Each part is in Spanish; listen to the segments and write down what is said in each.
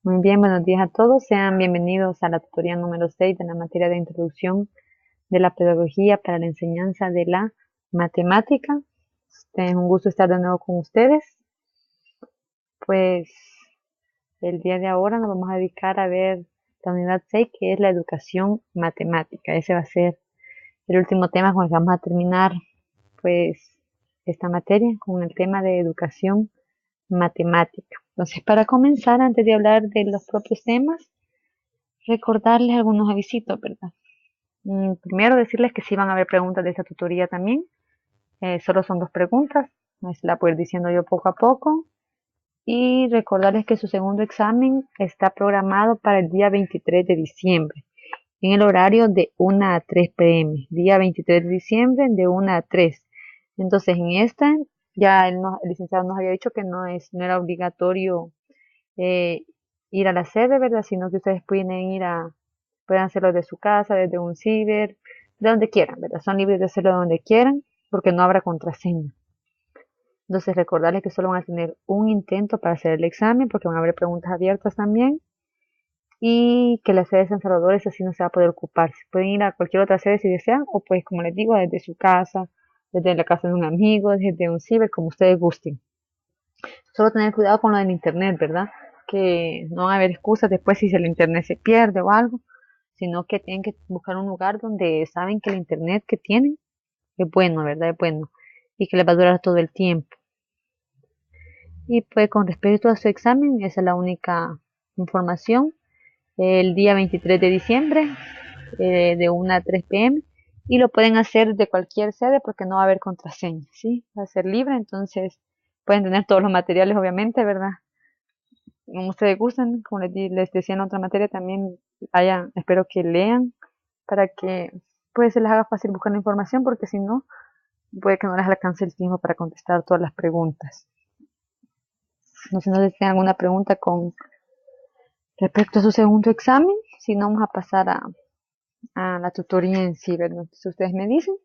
Muy bien, buenos días a todos. Sean bienvenidos a la tutoría número 6 de la materia de introducción de la pedagogía para la enseñanza de la matemática. Es un gusto estar de nuevo con ustedes. Pues el día de ahora nos vamos a dedicar a ver la unidad 6, que es la educación matemática. Ese va a ser el último tema con el que vamos a terminar pues esta materia, con el tema de educación matemática. Entonces, para comenzar, antes de hablar de los propios temas, recordarles algunos avisitos, ¿verdad? Primero decirles que sí van a haber preguntas de esta tutoría también. Solo son 2 preguntas, la puedo ir diciendo yo poco a poco. Y recordarles que su segundo examen está programado para el día 23 de diciembre, en el horario de 1 a 3 pm. Día 23 de diciembre de 1 a 3. Entonces, en esta, ya el licenciado nos había dicho que no era obligatorio eh, ir a la sede, ¿verdad? Sino que ustedes pueden hacerlo de su casa, desde un ciber, de donde quieran, ¿verdad? Son libres de hacerlo de donde quieran, porque no habrá contraseña. Entonces, recordarles que solo van a tener un intento para hacer el examen, porque van a haber preguntas abiertas también, y que la sede de San Salvador es así no se va a poder ocupar. Pueden ir a cualquier otra sede si desean, o pues, como les digo, desde su casa, desde la casa de un amigo, desde un ciber, como ustedes gusten. Solo tener cuidado con lo del internet, ¿verdad? Que no van a haber excusas después si el internet se pierde o algo, sino que tienen que buscar un lugar donde saben que el internet que tienen es bueno, ¿verdad? Es bueno y que les va a durar todo el tiempo. Y pues con respecto a su examen, esa es la única información. El día 23 de diciembre, de 1 a 3 pm, y lo pueden hacer de cualquier sede porque no va a haber contraseña, ¿sí? Va a ser libre, entonces pueden tener todos los materiales, obviamente, ¿verdad? Como ustedes gustan, como les decía en otra materia, también espero que lean para que pues se les haga fácil buscar la información, porque si no, puede que no les alcance el tiempo para contestar todas las preguntas. No sé si tienen alguna pregunta con respecto a su segundo examen, si no vamos a pasar a la tutoría en sí, ¿verdad? Si ustedes me dicen.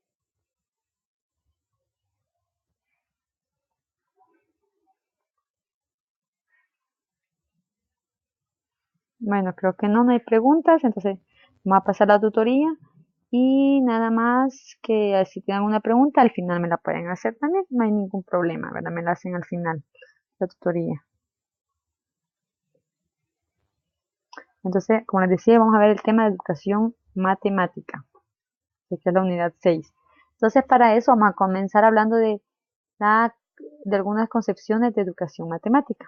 Bueno, creo que no hay preguntas, entonces vamos a pasar a la tutoría. Y nada más que si tienen alguna pregunta, al final me la pueden hacer también, no hay ningún problema, ¿verdad? Me la hacen al final, la tutoría. Entonces, como les decía, vamos a ver el tema de educación matemática, que es la unidad 6. Entonces, para eso vamos a comenzar hablando de algunas concepciones de educación matemática,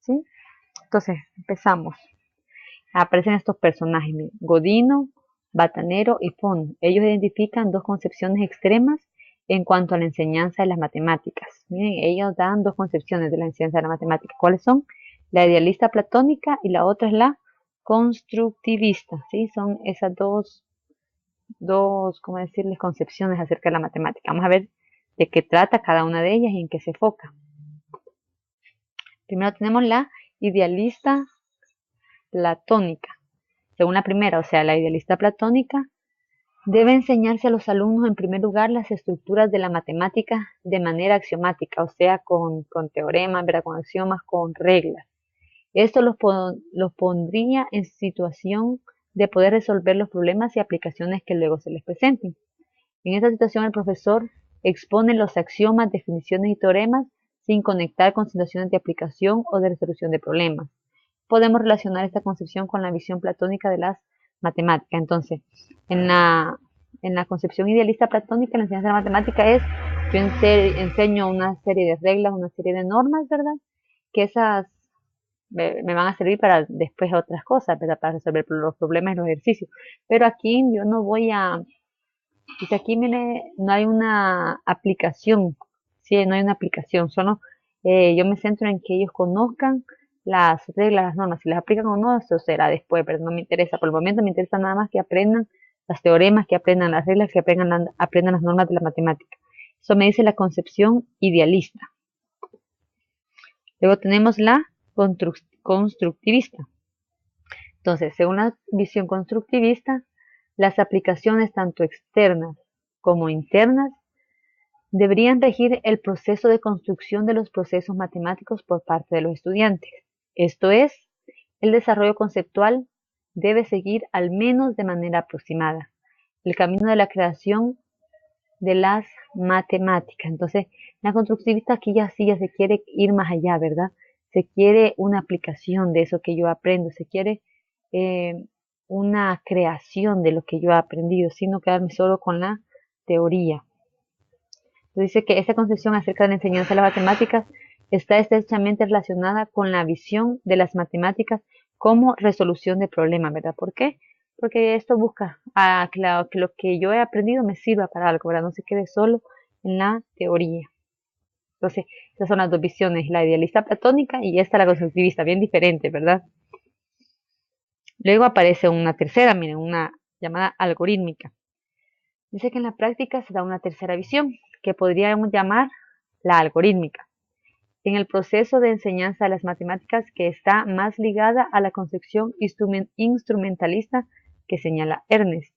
¿sí? Entonces, empezamos. Aparecen estos personajes, Godino, Batanero y Font. Ellos identifican 2 concepciones extremas en cuanto a la enseñanza de las matemáticas. Miren, ellos dan 2 concepciones de la enseñanza de la matemática. ¿Cuáles son? La idealista platónica y la otra es la constructivista. ¿Sí? Son esas ¿cómo decirles? Concepciones acerca de la matemática. Vamos a ver de qué trata cada una de ellas y en qué se enfoca. Primero tenemos la idealista platónica. Según la primera, o sea, la idealista platónica, debe enseñarse a los alumnos en primer lugar las estructuras de la matemática de manera axiomática, o sea, con teoremas, ¿verdad? Con axiomas, con reglas. Esto los pondría en situación de poder resolver los problemas y aplicaciones que luego se les presenten. En esta situación, el profesor expone los axiomas, definiciones y teoremas sin conectar con situaciones de aplicación o de resolución de problemas. Podemos relacionar esta concepción con la visión platónica de las matemáticas. Entonces, en la concepción idealista platónica, la enseñanza de la matemática es, yo enseño una serie de reglas, una serie de normas, ¿verdad? Que esas me van a servir para después otras cosas, ¿verdad? Para resolver los problemas y los ejercicios. Pero aquí yo no voy a, dice aquí, mire, no hay una aplicación, sí, no hay una aplicación, solo yo me centro en que ellos conozcan las reglas, las normas, si las aplican o no, eso será después, pero no me interesa, por el momento me interesa nada más que aprendan las teoremas, que aprendan las reglas, que aprendan las normas de la matemática. Eso me dice la concepción idealista. Luego tenemos la constructivista. Entonces, según la visión constructivista, las aplicaciones tanto externas como internas deberían regir el proceso de construcción de los procesos matemáticos por parte de los estudiantes. Esto es, el desarrollo conceptual debe seguir al menos de manera aproximada el camino de la creación de las matemáticas. Entonces, la constructivista aquí ya sí ya se quiere ir más allá, ¿verdad? Se quiere una aplicación de eso que yo aprendo, se quiere eh, una creación de lo que yo he aprendido, sino quedarme solo con la teoría. Dice que esta concepción acerca de la enseñanza de las matemáticas está estrechamente relacionada con la visión de las matemáticas como resolución de problemas, ¿verdad? ¿Por qué? Porque esto busca que lo que yo he aprendido me sirva para algo, ¿verdad? No se quede solo en la teoría. Entonces, esas son las dos visiones, la idealista platónica y esta la constructivista, bien diferente, ¿verdad? Luego aparece una tercera, miren, una llamada algorítmica. Dice que en la práctica se da una tercera visión, que podríamos llamar la algorítmica, en el proceso de enseñanza de las matemáticas que está más ligada a la concepción instrumentalista que señala Ernest.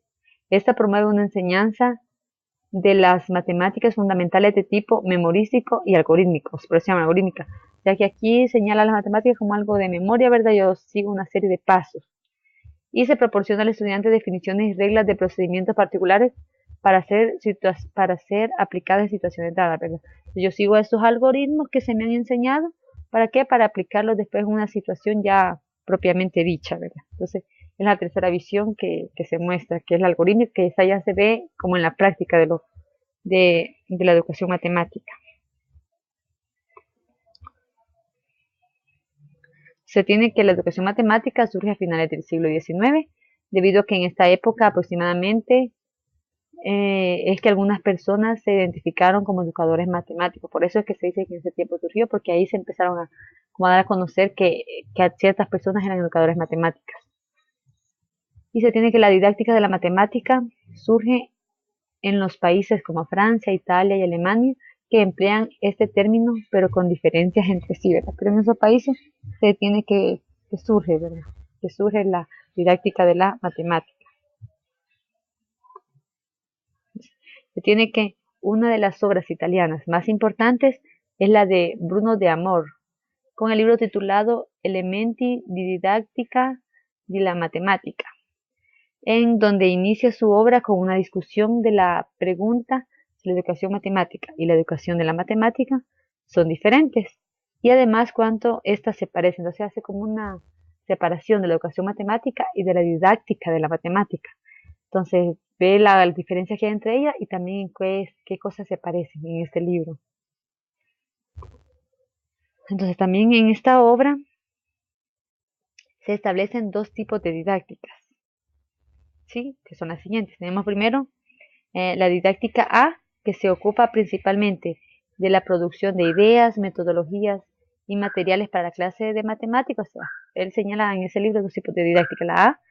Esta promueve una enseñanza de las matemáticas fundamentales de tipo memorístico y algorítmico, por eso se llama algorítmica, ya que aquí señala las matemáticas como algo de memoria, ¿verdad? Yo sigo una serie de pasos y se proporciona al estudiante definiciones y reglas de procedimientos particulares para ser aplicadas en situaciones dadas, ¿verdad? Yo sigo estos algoritmos que se me han enseñado, ¿para qué? Para aplicarlos después en una situación ya propiamente dicha, ¿verdad? Entonces, es la tercera visión que se muestra, que es el algoritmo, que esa ya se ve como en la práctica de la educación matemática. Se tiene que la educación matemática surge a finales del siglo XIX, debido a que en esta época aproximadamente es que algunas personas se identificaron como educadores matemáticos. Por eso es que se dice que en ese tiempo surgió, porque ahí se empezaron como a dar a conocer que ciertas personas eran educadores matemáticas. Y se tiene que la didáctica de la matemática surge en los países como Francia, Italia y Alemania, que emplean este término, pero con diferencias entre sí, ¿verdad? Pero en esos países se tiene que surge, ¿verdad? Que surge la didáctica de la matemática. Se tiene que una de las obras italianas más importantes es la de Bruno de Amor, con el libro titulado Elementi di Didattica della Matematica, en donde inicia su obra con una discusión de la pregunta si la educación matemática y la educación de la matemática son diferentes y además cuánto éstas se parecen. Entonces hace como una separación de la educación matemática y de la didáctica de la matemática. Entonces ve la diferencia que hay entre ellas y también qué cosas se parecen en este libro. Entonces también en esta obra se establecen dos tipos de didácticas, ¿sí? Que son las siguientes. Tenemos primero la didáctica A, que se ocupa principalmente de la producción de ideas, metodologías y materiales para la clase de matemáticas. O sea, él señala en ese libro dos tipos de didáctica. La A,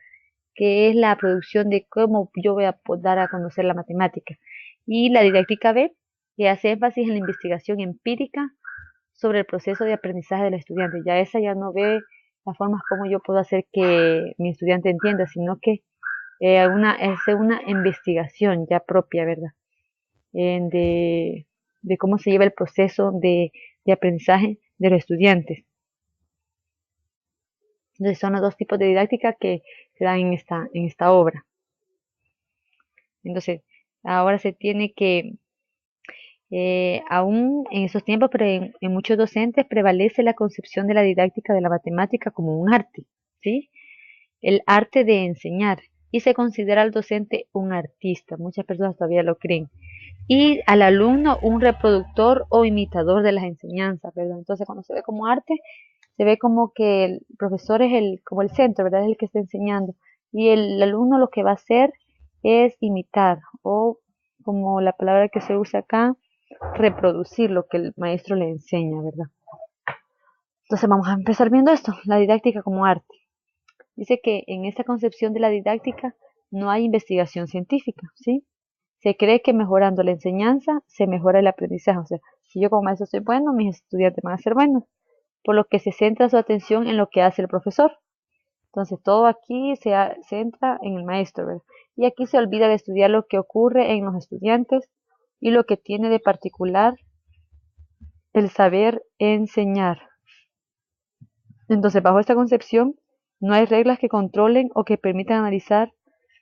que es la producción de cómo yo voy a dar a conocer la matemática. Y la didáctica B, que hace énfasis en la investigación empírica sobre el proceso de aprendizaje del estudiante. Ya esa ya no ve las formas como yo puedo hacer que mi estudiante entienda, sino que es una investigación ya propia, ¿verdad? De cómo se lleva el proceso de aprendizaje de los estudiantes. Entonces son los dos tipos de didáctica que se dan en esta obra. Entonces, ahora se tiene que, aún en esos tiempos, pero en muchos docentes prevalece la concepción de la didáctica de la matemática como un arte, ¿sí? El arte de enseñar, y se considera al docente un artista, muchas personas todavía lo creen, y al alumno un reproductor o imitador de las enseñanzas, ¿verdad? Entonces cuando se ve como arte, se ve como que el profesor es como el centro, ¿verdad? Es el que está enseñando, y el alumno lo que va a hacer es imitar, o como la palabra que se usa acá, reproducir lo que el maestro le enseña, ¿verdad? Entonces vamos a empezar viendo esto, la didáctica como arte. Dice que en esta concepción de la didáctica no hay investigación científica, ¿sí? Se cree que mejorando la enseñanza se mejora el aprendizaje. O sea, si yo como maestro soy bueno, mis estudiantes van a ser buenos. Por lo que se centra su atención en lo que hace el profesor. Entonces todo aquí se centra en el maestro, ¿verdad? Y aquí se olvida de estudiar lo que ocurre en los estudiantes y lo que tiene de particular el saber enseñar. Entonces, bajo esta concepción, No hay reglas que controlen o que permitan analizar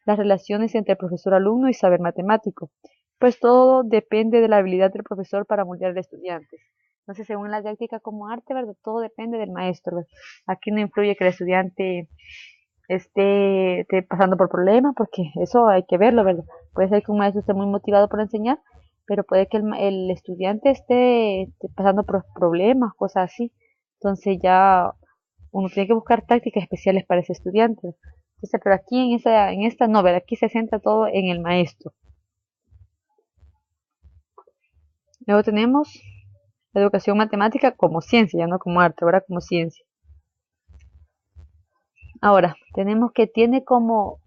las relaciones entre profesor-alumno y saber matemático, pues todo depende de la habilidad del profesor para moldear al estudiante. Entonces, según la didáctica como arte, ¿verdad? Todo depende del maestro, ¿verdad? Aquí no influye que el estudiante esté pasando por problemas, porque eso hay que verlo, ¿verdad? Puede ser que un maestro esté muy motivado por enseñar, pero puede que el estudiante esté pasando por problemas, cosas así. Entonces ya uno tiene que buscar tácticas especiales para ese estudiante. Entonces, pero aquí en esta novela, aquí se centra todo en el maestro. Luego tenemos la educación matemática como ciencia, ya no como arte, ahora como ciencia. Ahora, tenemos que tiene como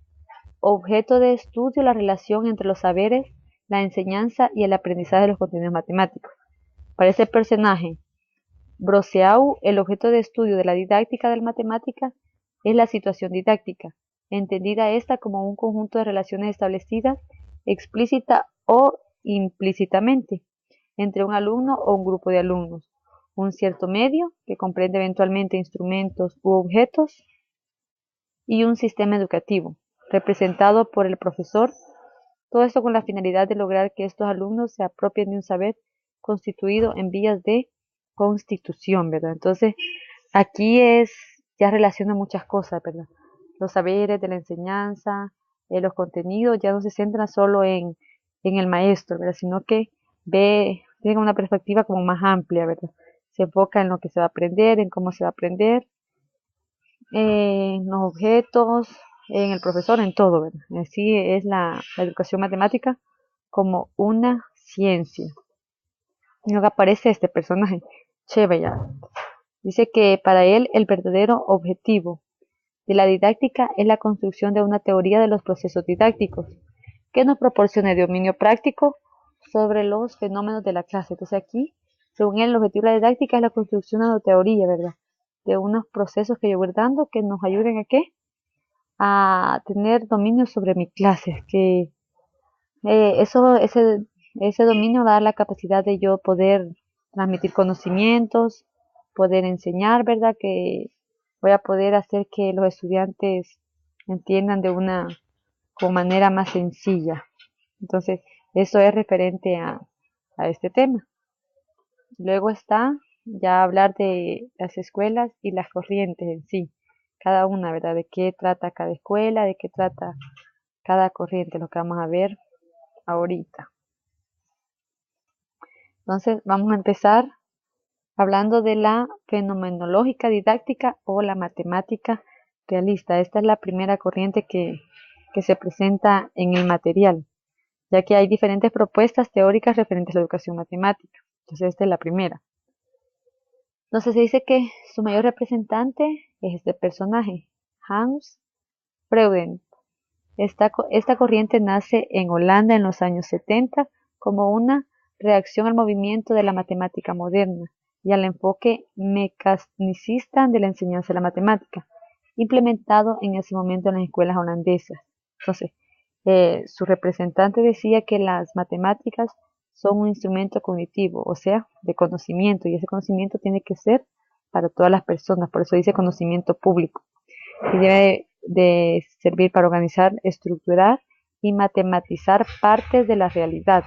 objeto de estudio la relación entre los saberes, la enseñanza y el aprendizaje de los contenidos matemáticos. Para ese personaje, Broseau, el objeto de estudio de la didáctica de la matemática es la situación didáctica, entendida esta como un conjunto de relaciones establecidas explícita o implícitamente entre un alumno o un grupo de alumnos, un cierto medio que comprende eventualmente instrumentos u objetos y un sistema educativo, representado por el profesor, todo esto con la finalidad de lograr que estos alumnos se apropien de un saber constituido en vías de constitución, ¿verdad? Entonces, aquí ya relaciona muchas cosas, ¿verdad? Los saberes de la enseñanza, los contenidos ya no se centran solo en el maestro, ¿verdad? Sino que tiene una perspectiva como más amplia, ¿verdad? Se enfoca en lo que se va a aprender, en cómo se va a aprender, en los objetos, en el profesor, en todo, ¿verdad? Así es la educación matemática como una ciencia. Y luego aparece este personaje, Chevallard. Dice que para él el verdadero objetivo de la didáctica es la construcción de una teoría de los procesos didácticos que nos proporcione dominio práctico sobre los fenómenos de la clase. Entonces aquí, según él, el objetivo de la didáctica es la construcción de una teoría, ¿verdad? De unos procesos que yo voy dando que nos ayuden a qué? A tener dominio sobre mi clase, que ese dominio va a dar la capacidad de yo poder transmitir conocimientos, poder enseñar, ¿verdad? Que voy a poder hacer que los estudiantes entiendan de una como manera más sencilla. Entonces, eso es referente a este tema. Luego está ya hablar de las escuelas y las corrientes en sí, cada una, ¿verdad? De qué trata cada escuela, de qué trata cada corriente, lo que vamos a ver ahorita. Entonces, vamos a empezar hablando de la fenomenológica didáctica o la matemática realista. Esta es la primera corriente que se presenta en el material, ya que hay diferentes propuestas teóricas referentes a la educación matemática. Entonces, esta es la primera. Entonces, se dice que su mayor representante es este personaje, Hans Freuden. Esta corriente nace en Holanda en los años 70 como una reacción al movimiento de la matemática moderna y al enfoque mecanicista de la enseñanza de la matemática, implementado en ese momento en las escuelas holandesas. Entonces, su representante decía que las matemáticas son un instrumento cognitivo, o sea, de conocimiento, y ese conocimiento tiene que ser para todas las personas, por eso dice conocimiento público, y debe de servir para organizar, estructurar y matematizar partes de la realidad.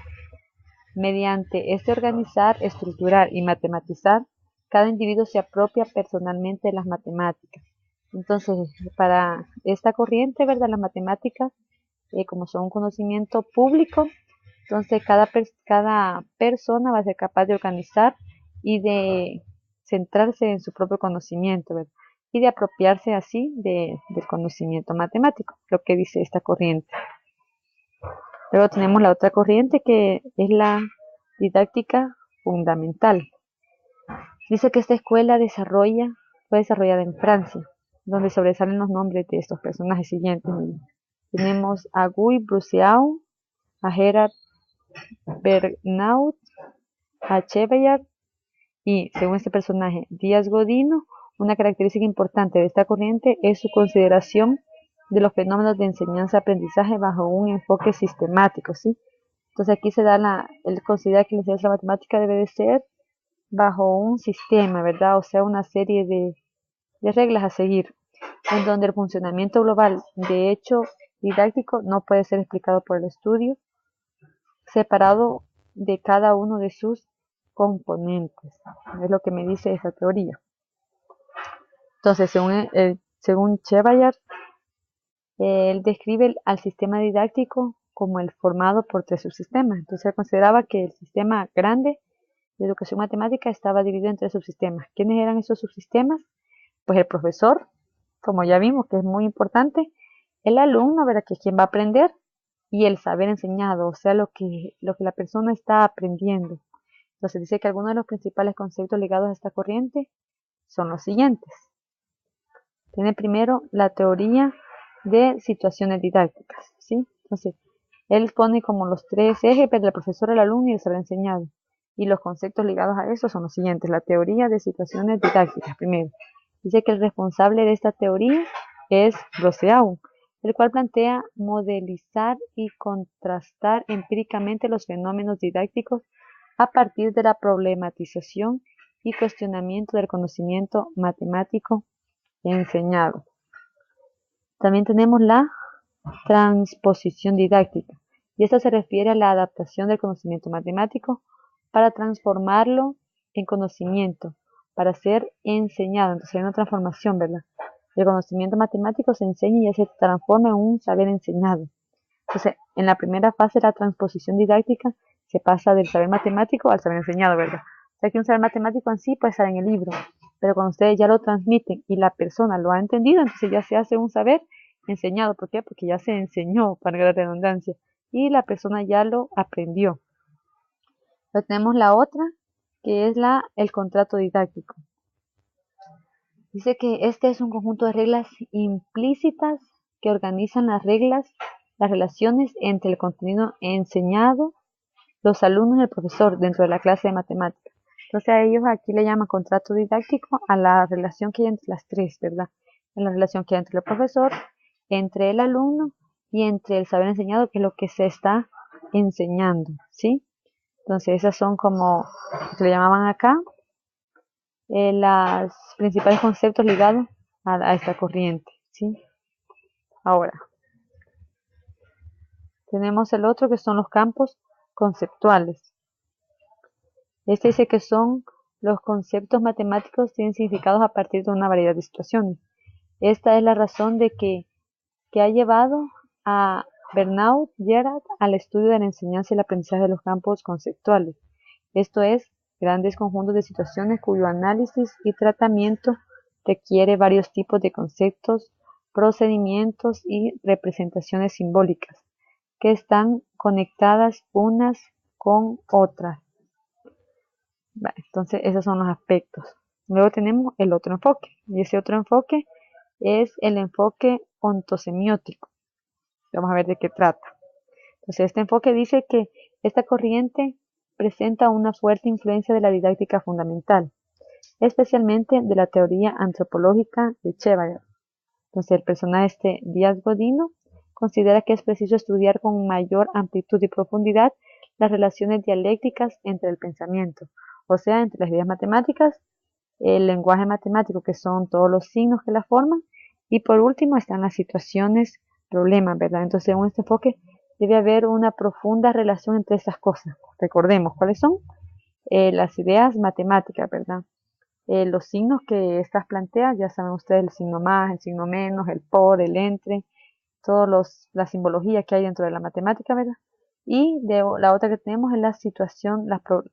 Mediante este organizar, estructurar y matematizar, cada individuo se apropia personalmente de las matemáticas. Entonces, para esta corriente, ¿verdad? Las matemáticas, como son un conocimiento público, entonces cada persona va a ser capaz de organizar y de centrarse en su propio conocimiento, ¿verdad? Y de apropiarse así del conocimiento matemático, lo que dice esta corriente. Luego tenemos la otra corriente que es la didáctica fundamental. Dice que esta escuela fue desarrollada en Francia, donde sobresalen los nombres de estos personajes siguientes. Tenemos a Guy Brousseau, a Gerard Bernaut, a Chevallard y, según este personaje, Díaz Godino. Una característica importante de esta corriente es su consideración de los fenómenos de enseñanza-aprendizaje bajo un enfoque sistemático, ¿sí? Entonces aquí él considera que la enseñanza matemática debe de ser bajo un sistema, ¿verdad? O sea, una serie de reglas a seguir. en donde el funcionamiento global de hecho didáctico no puede ser explicado por el estudio separado de cada uno de sus componentes. Es lo que me dice esta teoría. Entonces, según Chebayar, él describe al sistema didáctico como el formado por tres subsistemas. Entonces, él consideraba que el sistema grande de educación matemática estaba dividido en tres subsistemas. ¿Quiénes eran esos subsistemas? Pues el profesor, como ya vimos, que es muy importante, el alumno, ¿verdad? Que es quien va a aprender, y el saber enseñado, o sea, lo que la persona está aprendiendo. Entonces dice que algunos de los principales conceptos ligados a esta corriente son los siguientes. Tiene primero la teoría de situaciones didácticas, ¿sí? Entonces, él pone como los tres ejes, pero el profesor, el alumno y el saber enseñado. Y los conceptos ligados a eso son los siguientes. La teoría de situaciones didácticas, primero. Dice que el responsable de esta teoría es Rousseau, el cual plantea modelizar y contrastar empíricamente los fenómenos didácticos a partir de la problematización y cuestionamiento del conocimiento matemático enseñado. También tenemos la transposición didáctica, y esta se refiere a la adaptación del conocimiento matemático para transformarlo en conocimiento, para ser enseñado. Entonces hay una transformación, ¿verdad? El conocimiento matemático se enseña y ya se transforma en un saber enseñado. Entonces, en la primera fase de la transposición didáctica se pasa del saber matemático al saber enseñado, ¿verdad? O sea que un saber matemático en sí puede estar en el libro, pero cuando ustedes ya lo transmiten y la persona lo ha entendido, entonces ya se hace un saber enseñado. ¿Por qué? Porque ya se enseñó, para la redundancia, y la persona ya lo aprendió. Pero tenemos la otra, que es el contrato didáctico. Dice que este es un conjunto de reglas implícitas que organizan las relaciones entre el contenido enseñado, los alumnos y el profesor dentro de la clase de matemáticas. Entonces a ellos aquí le llaman contrato didáctico a la relación que hay entre las tres, ¿verdad? En la relación que hay entre el profesor, entre el alumno y entre el saber enseñado, que es lo que se está enseñando, ¿sí? Entonces esas son como, se le llamaban acá, los principales conceptos ligados a esta corriente, ¿sí? Ahora, tenemos el otro que son los campos conceptuales. Este dice que son los conceptos matemáticos tienen significados a partir de una variedad de situaciones. Esta es la razón de que ha llevado a Bernard Gerard al estudio de la enseñanza y el aprendizaje de los campos conceptuales. Esto es, grandes conjuntos de situaciones cuyo análisis y tratamiento requiere varios tipos de conceptos, procedimientos y representaciones simbólicas que están conectadas unas con otras. Vale, entonces esos son los aspectos. Luego tenemos el otro enfoque, y ese otro enfoque es el enfoque ontosemiótico. Vamos a ver de qué trata. Entonces este enfoque dice que esta corriente presenta una fuerte influencia de la didáctica fundamental, especialmente de la teoría antropológica de Chebayar. Entonces el personaje Díaz Godino considera que es preciso estudiar con mayor amplitud y profundidad las relaciones dialécticas entre el pensamiento, o sea, entre las ideas matemáticas, el lenguaje matemático, que son todos los signos que la forman, y por último están las situaciones, problemas, ¿verdad? Entonces, según este enfoque, debe haber una profunda relación entre esas cosas. Recordemos, ¿cuáles son? Las ideas matemáticas, ¿verdad? Los signos que estas plantean, ya saben ustedes, el signo más, el signo menos, el por, el entre, la simbología que hay dentro de la matemática, ¿verdad? Y la otra que tenemos es la situación,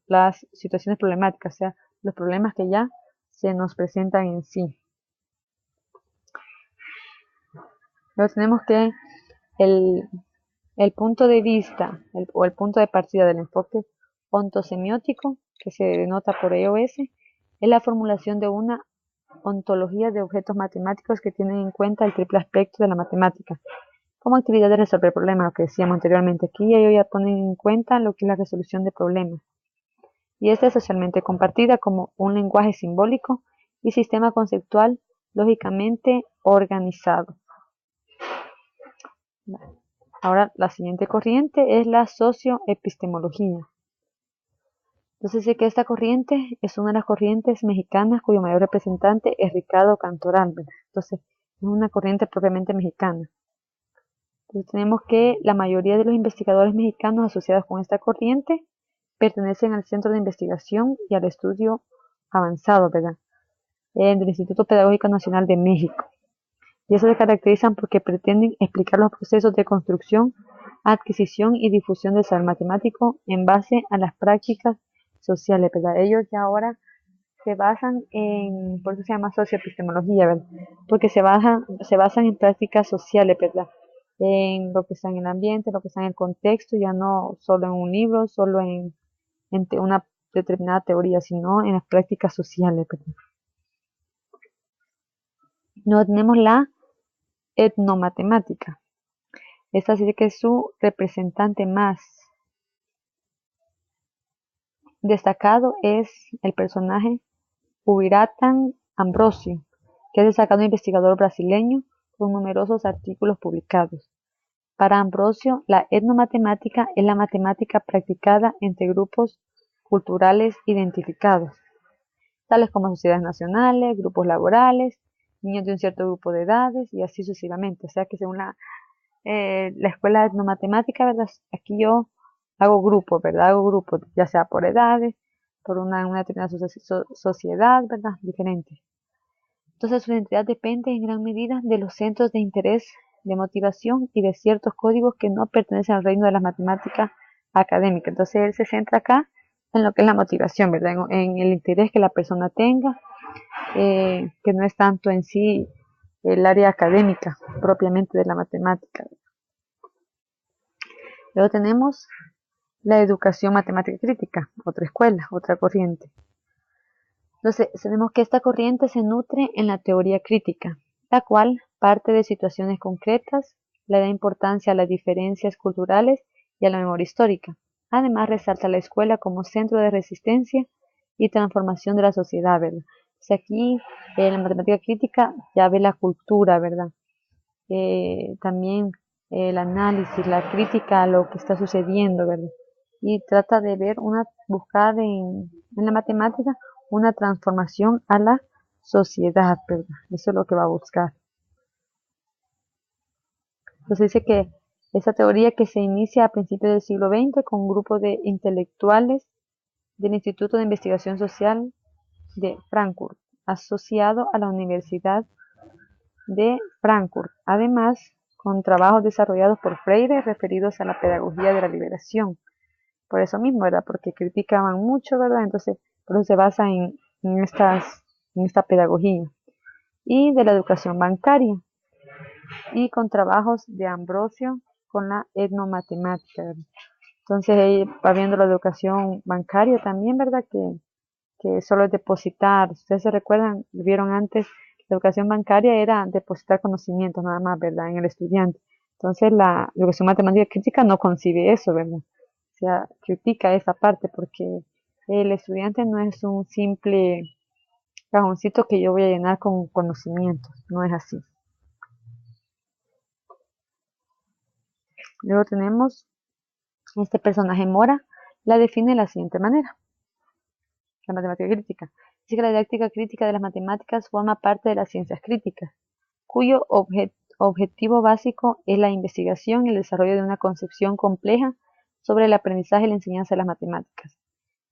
las situaciones problemáticas, o sea, los problemas que ya se nos presentan en sí. Luego tenemos que el punto de vista o el punto de partida del enfoque ontosemiótico, que se denota por EOS, es la formulación de una ontología de objetos matemáticos que tienen en cuenta el triple aspecto de la matemática, como actividad de resolver problemas, lo que decíamos anteriormente. Aquí ellos ya ponen en cuenta lo que es la resolución de problemas. Y esta es socialmente compartida como un lenguaje simbólico y sistema conceptual lógicamente organizado. Ahora, la siguiente corriente es la socioepistemología. Entonces dice que esta corriente es una de las corrientes mexicanas cuyo mayor representante es Ricardo Cantoral, ¿verdad? Entonces, es una corriente propiamente mexicana. Entonces tenemos que la mayoría de los investigadores mexicanos asociados con esta corriente pertenecen al Centro de Investigación y al Estudio Avanzado, ¿verdad? Del Instituto Pedagógico Nacional de México. Y eso se caracterizan porque pretenden explicar los procesos de construcción, adquisición y difusión del saber matemático en base a las prácticas sociales, ¿verdad? Ellos ya ahora se basan en, por eso se llama socioepistemología, ¿verdad? Porque se basan en prácticas sociales, ¿verdad? En lo que está en el ambiente, lo que está en el contexto, ya no solo en un libro, solo en una determinada teoría, sino en las prácticas sociales, ¿verdad? Luego tenemos la etnomatemática. Esta sí que es su representante más destacado es el personaje Ubiratan Ambrosio, que es destacado investigador brasileño con numerosos artículos publicados. Para Ambrosio, la etnomatemática es la matemática practicada entre grupos culturales identificados, tales como sociedades nacionales, grupos laborales, niños de un cierto grupo de edades y así sucesivamente. O sea que según la escuela de etnomatemática, ¿verdad? Aquí yo hago grupos, ¿verdad? Hago grupos, ya sea por edades, por una determinada sociedad, ¿verdad? Diferente. Entonces su identidad depende en gran medida de los centros de interés, de motivación y de ciertos códigos que no pertenecen al reino de la matemática académica. Entonces él se centra acá en lo que es la motivación, ¿verdad? En el interés que la persona tenga, que no es tanto en sí el área académica propiamente de la matemática. Luego tenemos la educación matemática crítica, otra escuela, otra corriente. Entonces, tenemos que esta corriente se nutre en la teoría crítica, la cual parte de situaciones concretas, le da importancia a las diferencias culturales y a la memoria histórica. Además, resalta la escuela como centro de resistencia y transformación de la sociedad, ¿verdad? O sea, aquí en la matemática crítica ya ve la cultura, ¿verdad? También el análisis, la crítica a lo que está sucediendo, ¿verdad? Y trata de buscar en la matemática una transformación a la sociedad, ¿verdad? Eso es lo que va a buscar. Entonces dice que esa teoría que se inicia a principios del siglo XX con un grupo de intelectuales del Instituto de Investigación Social de Frankfurt, asociado a la Universidad de Frankfurt. Además, con trabajos desarrollados por Freire referidos a la pedagogía de la liberación. Por eso mismo, ¿verdad? Porque criticaban mucho, ¿verdad? Entonces, por eso se basa en esta pedagogía. Y de la educación bancaria. Y con trabajos de Ambrosio con la etnomatemática, ¿verdad? Entonces, ahí va viendo la educación bancaria también, ¿verdad? Que solo es depositar. Ustedes se recuerdan, vieron antes, la educación bancaria era depositar conocimientos nada más, ¿verdad? En el estudiante. Entonces la educación matemática crítica no concibe eso, ¿verdad? O sea, critica esa parte porque el estudiante no es un simple cajoncito que yo voy a llenar con conocimientos, no es así. Luego tenemos este personaje Mora, la define de la siguiente manera. La matemática crítica. Dice que la didáctica crítica de las matemáticas forma parte de las ciencias críticas, cuyo objetivo básico es la investigación y el desarrollo de una concepción compleja sobre el aprendizaje y la enseñanza de las matemáticas,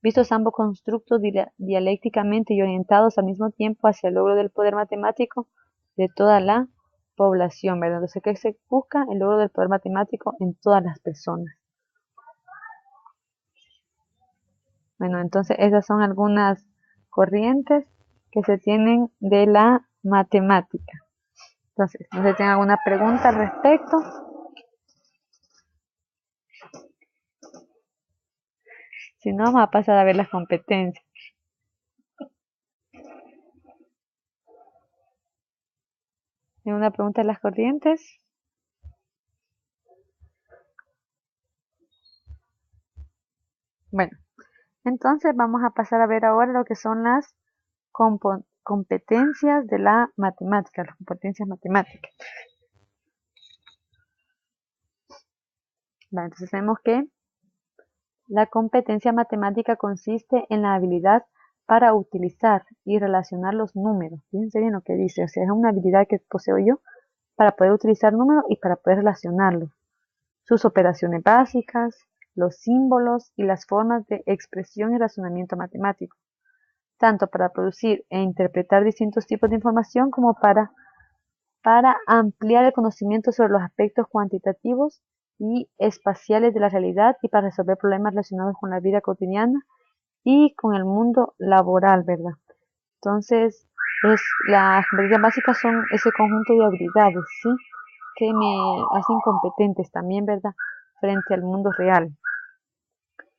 vistos ambos constructos dialécticamente y orientados al mismo tiempo hacia el logro del poder matemático de toda la población, ¿verdad? Entonces, ¿qué se busca? El logro del poder matemático en todas las personas. Bueno, entonces esas son algunas corrientes que se tienen de la matemática. Entonces, no sé si tienen alguna pregunta al respecto. Si no, vamos a pasar a ver las competencias. ¿Tienen una pregunta de las corrientes? Bueno, entonces vamos a pasar a ver ahora lo que son las competencias de la matemática, las competencias matemáticas. Vale, entonces sabemos que la competencia matemática consiste en la habilidad para utilizar y relacionar los números. Fíjense bien lo que dice, o sea, es una habilidad que poseo yo para poder utilizar números y para poder relacionarlos. Sus operaciones básicas, los símbolos y las formas de expresión y razonamiento matemático, tanto para producir e interpretar distintos tipos de información como para ampliar el conocimiento sobre los aspectos cuantitativos y espaciales de la realidad y para resolver problemas relacionados con la vida cotidiana y con el mundo laboral, ¿verdad? Entonces, las competencias básicas son ese conjunto de habilidades, ¿sí? Que me hacen competentes también, ¿verdad? Frente al mundo real.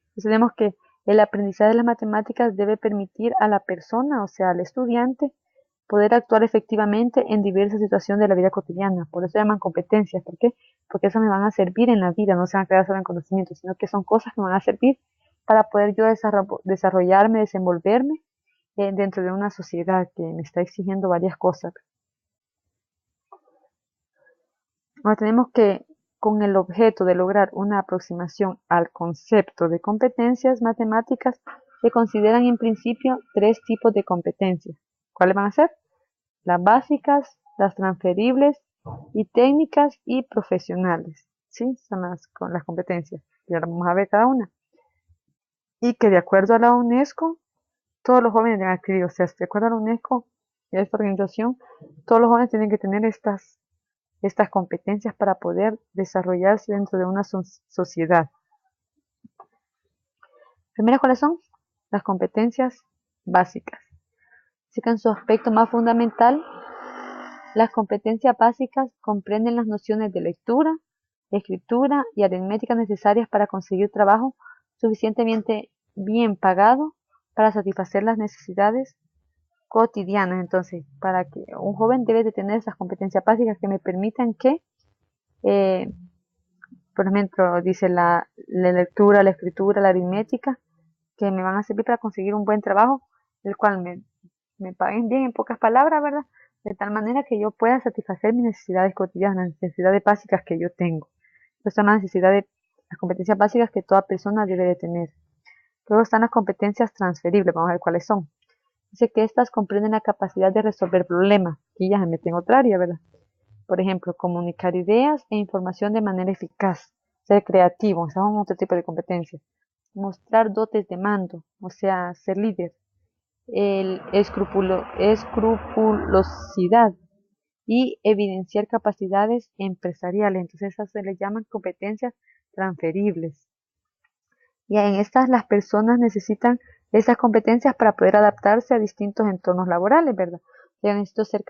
Entonces, tenemos que el aprendizaje de las matemáticas debe permitir a la persona, o sea, al estudiante, poder actuar efectivamente en diversas situaciones de la vida cotidiana. Por eso se llaman competencias. ¿Por qué? Porque eso me van a servir en la vida, no se van a quedar solo en conocimiento, sino que son cosas que me van a servir para poder yo desarrollarme, desenvolverme dentro de una sociedad que me está exigiendo varias cosas. Ahora tenemos que, con el objeto de lograr una aproximación al concepto de competencias matemáticas, se consideran en principio tres tipos de competencias. ¿Cuáles van a ser? Las básicas, las transferibles y técnicas y profesionales. ¿Sí? Son las competencias. Y ahora vamos a ver cada una. Y que de acuerdo a la UNESCO, todos los jóvenes deben adquirir, o sea, de acuerdo a la UNESCO y a esta organización, todos los jóvenes tienen que tener estas competencias para poder desarrollarse dentro de una sociedad. Primero, ¿cuáles son? Las competencias básicas. Así que en su aspecto más fundamental, las competencias básicas comprenden las nociones de lectura, escritura y aritmética necesarias para conseguir trabajo suficientemente bien pagado para satisfacer las necesidades cotidianas. Entonces, para que un joven debe de tener esas competencias básicas que me permitan que, por ejemplo, dice la lectura, la escritura, la aritmética, que me van a servir para conseguir un buen trabajo, el cual me paguen bien, en pocas palabras, ¿verdad? De tal manera que yo pueda satisfacer mis necesidades cotidianas, las necesidades básicas que yo tengo. Estas son las competencias básicas que toda persona debe de tener. Luego están las competencias transferibles, vamos a ver cuáles son. Dice que estas comprenden la capacidad de resolver problemas, y ya se mete en otra área, ¿verdad? Por ejemplo, comunicar ideas e información de manera eficaz, ser creativo, esas son otro tipo de competencias. Mostrar dotes de mando, o sea, ser líder. El escrupulosidad y evidenciar capacidades empresariales. Entonces, esas se les llaman competencias transferibles. Y en estas las personas necesitan esas competencias para poder adaptarse a distintos entornos laborales, ¿verdad? Yo necesito ser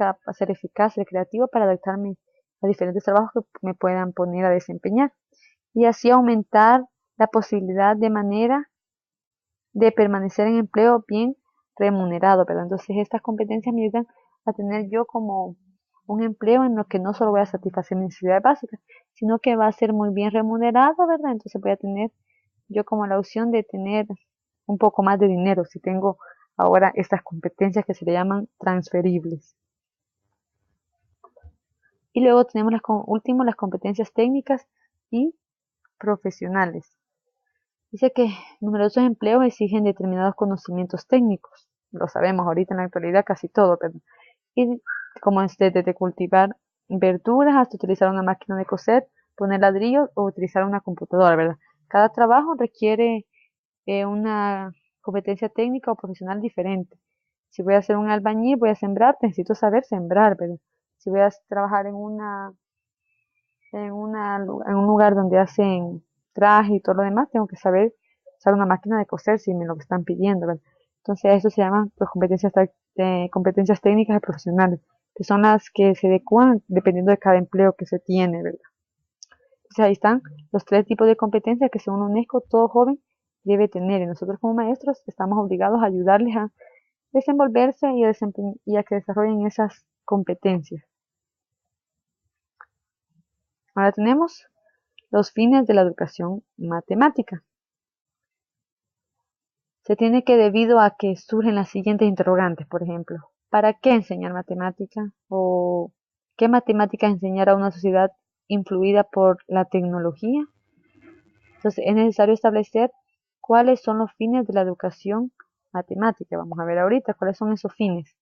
eficaz, ser creativo para adaptarme a diferentes trabajos que me puedan poner a desempeñar. Y así aumentar la posibilidad de manera de permanecer en empleo bien remunerado, ¿verdad? Entonces estas competencias me ayudan a tener yo como un empleo en lo que no solo voy a satisfacer mis necesidades básicas, sino que va a ser muy bien remunerado, ¿verdad? Entonces voy a tener yo como la opción de tener un poco más de dinero si tengo ahora estas competencias que se le llaman transferibles. Y luego tenemos último las competencias técnicas y profesionales. Dice que numerosos empleos exigen determinados conocimientos técnicos. Lo sabemos ahorita en la actualidad casi todo, pero y como es desde cultivar verduras hasta utilizar una máquina de coser, poner ladrillos o utilizar una computadora, ¿verdad? Cada trabajo requiere una competencia técnica o profesional diferente. Si voy a hacer un albañil, voy a sembrar, necesito saber sembrar, ¿verdad? Si voy a trabajar en un lugar donde hacen traje y todo lo demás, tengo que saber usar una máquina de coser si me lo están pidiendo, ¿verdad? Entonces, eso se llama pues, competencias técnicas y profesionales, que son las que se adecuan dependiendo de cada empleo que se tiene, ¿verdad? Entonces, ahí están los tres tipos de competencias que según UNESCO todo joven debe tener. Y nosotros como maestros estamos obligados a ayudarles a desenvolverse y a que desarrollen esas competencias. Ahora tenemos los fines de la educación matemática. Se tiene que debido a que surgen las siguientes interrogantes, por ejemplo, ¿para qué enseñar matemática? ¿O qué matemáticas enseñar a una sociedad influida por la tecnología? Entonces es necesario establecer cuáles son los fines de la educación matemática. Vamos a ver ahorita cuáles son esos fines.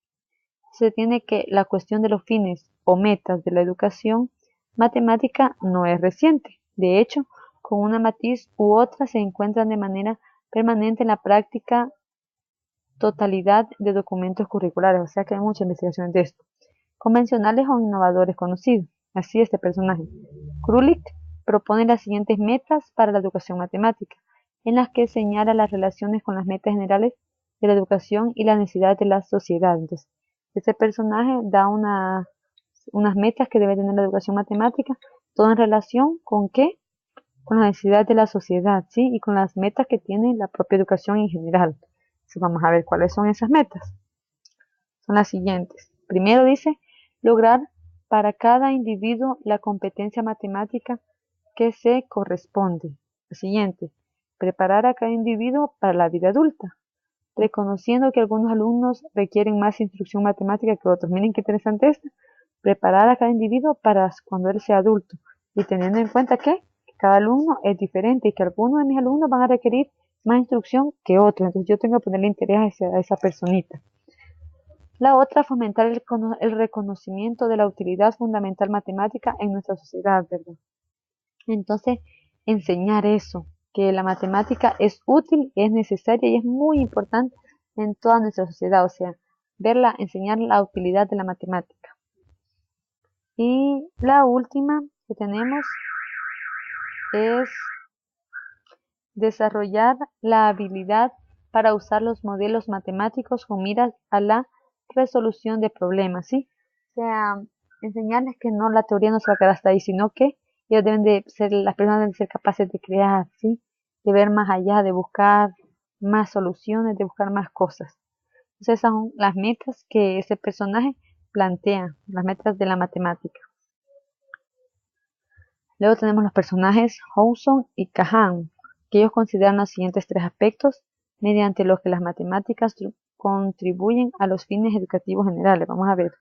Se tiene que la cuestión de los fines o metas de la educación matemática no es reciente. De hecho, con una matiz u otra se encuentran de manera permanente en la práctica totalidad de documentos curriculares, o sea que hay mucha investigación de esto, convencionales o innovadores conocidos. Así este personaje. Krulik propone las siguientes metas para la educación matemática, en las que señala las relaciones con las metas generales de la educación y las necesidades de la sociedad. Entonces, este personaje da unas metas que debe tener la educación matemática, todo en relación con qué, con las necesidades de la sociedad, ¿sí? Y con las metas que tiene la propia educación en general. Entonces, vamos a ver cuáles son esas metas. Son las siguientes. Primero dice, lograr para cada individuo la competencia matemática que se corresponde. La siguiente, preparar a cada individuo para la vida adulta, reconociendo que algunos alumnos requieren más instrucción matemática que otros. Miren qué interesante esto. Preparar a cada individuo para cuando él sea adulto y teniendo en cuenta que cada alumno es diferente y que algunos de mis alumnos van a requerir más instrucción que otros. Entonces yo tengo que ponerle interés a esa personita. La otra, fomentar el reconocimiento de la utilidad fundamental matemática en nuestra sociedad, ¿verdad? Entonces, enseñar eso, que la matemática es útil, es necesaria y es muy importante en toda nuestra sociedad, o sea, enseñar la utilidad de la matemática. Y la última que tenemos es desarrollar la habilidad para usar los modelos matemáticos con miras a la resolución de problemas, ¿sí? O sea, enseñarles que no, la teoría no se va a quedar hasta ahí, sino que ellos deben de ser, las personas deben ser capaces de crear, ¿sí? De ver más allá, de buscar más soluciones, de buscar más cosas. Entonces esas son las metas que ese personaje plantea, las metas de la matemática. Luego tenemos los personajes Hobson y Kahan, que ellos consideran los siguientes tres aspectos mediante los que las matemáticas contribuyen a los fines educativos generales. Vamos a ver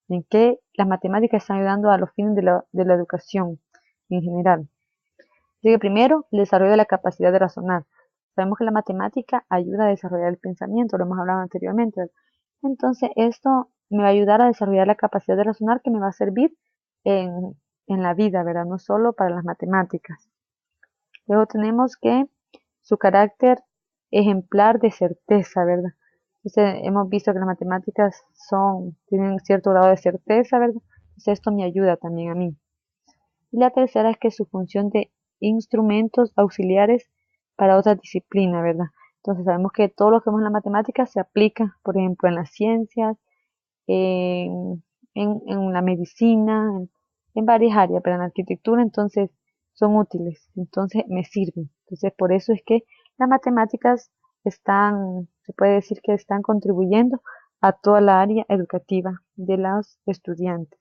en qué las matemáticas están ayudando a los fines de la educación en general. Así que primero, el desarrollo de la capacidad de razonar. Sabemos que la matemática ayuda a desarrollar el pensamiento, lo hemos hablado anteriormente. Entonces, esto me va a ayudar a desarrollar la capacidad de razonar que me va a servir en, en la vida, ¿verdad? No solo para las matemáticas. Luego tenemos que su carácter ejemplar de certeza, ¿verdad? Entonces, hemos visto que las matemáticas tienen cierto grado de certeza, ¿verdad? Entonces, esto me ayuda también a mí. Y la tercera es que su función de instrumentos auxiliares para otras disciplinas, ¿verdad? Entonces, sabemos que todo lo que vemos en la matemática se aplica, por ejemplo, en las ciencias, en, en la medicina, en varias áreas, pero en la arquitectura, entonces, son útiles, entonces me sirven. Entonces, por eso es que las matemáticas se puede decir que están contribuyendo a toda la área educativa de los estudiantes.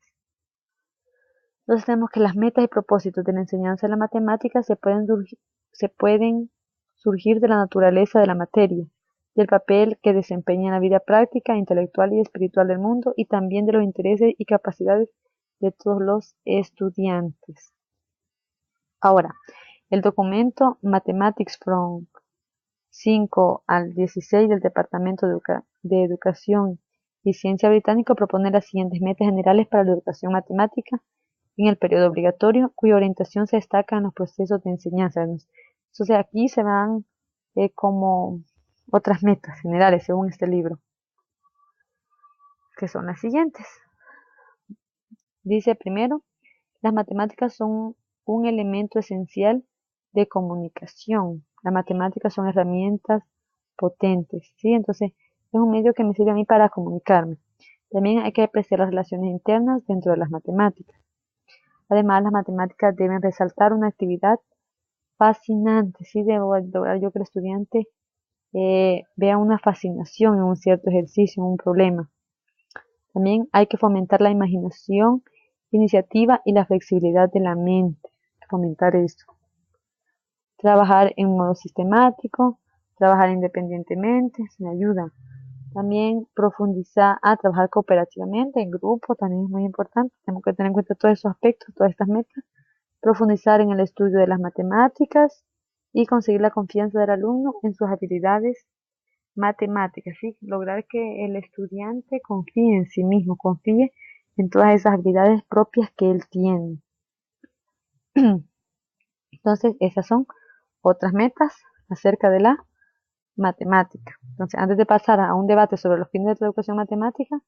Entonces tenemos que las metas y propósitos de la enseñanza de la matemática se pueden surgir de la naturaleza de la materia, del papel que desempeña en la vida práctica, intelectual y espiritual del mundo y también de los intereses y capacidades de todos los estudiantes. Ahora, el documento Mathematics from 5 al 16 del Departamento de Educación y Ciencia británico propone las siguientes metas generales para la educación matemática en el periodo obligatorio, cuya orientación se destaca en los procesos de enseñanza. Entonces aquí se van como otras metas generales según este libro, que son las siguientes. Dice primero, las matemáticas son un elemento esencial de comunicación. Las matemáticas son herramientas potentes, ¿sí? Entonces es un medio que me sirve a mí para comunicarme. También hay que apreciar las relaciones internas dentro de las matemáticas. Además, las matemáticas deben resaltar una actividad fascinante, ¿sí? Debo lograr yo que el estudiante vea una fascinación en un cierto ejercicio, en un problema. También hay que fomentar la imaginación, iniciativa y la flexibilidad de la mente. Fomentar eso. Trabajar en modo sistemático, trabajar independientemente, se me ayuda. También profundizar a trabajar cooperativamente en grupo, también es muy importante. Tenemos que tener en cuenta todos esos aspectos, todas estas metas. Profundizar en el estudio de las matemáticas y conseguir la confianza del alumno en sus habilidades matemáticas, ¿sí? Lograr que el estudiante confíe en sí mismo, confíe en todas esas habilidades propias que él tiene. Entonces, esas son otras metas acerca de la matemática. Entonces, antes de pasar a un debate sobre los fines de la educación matemática,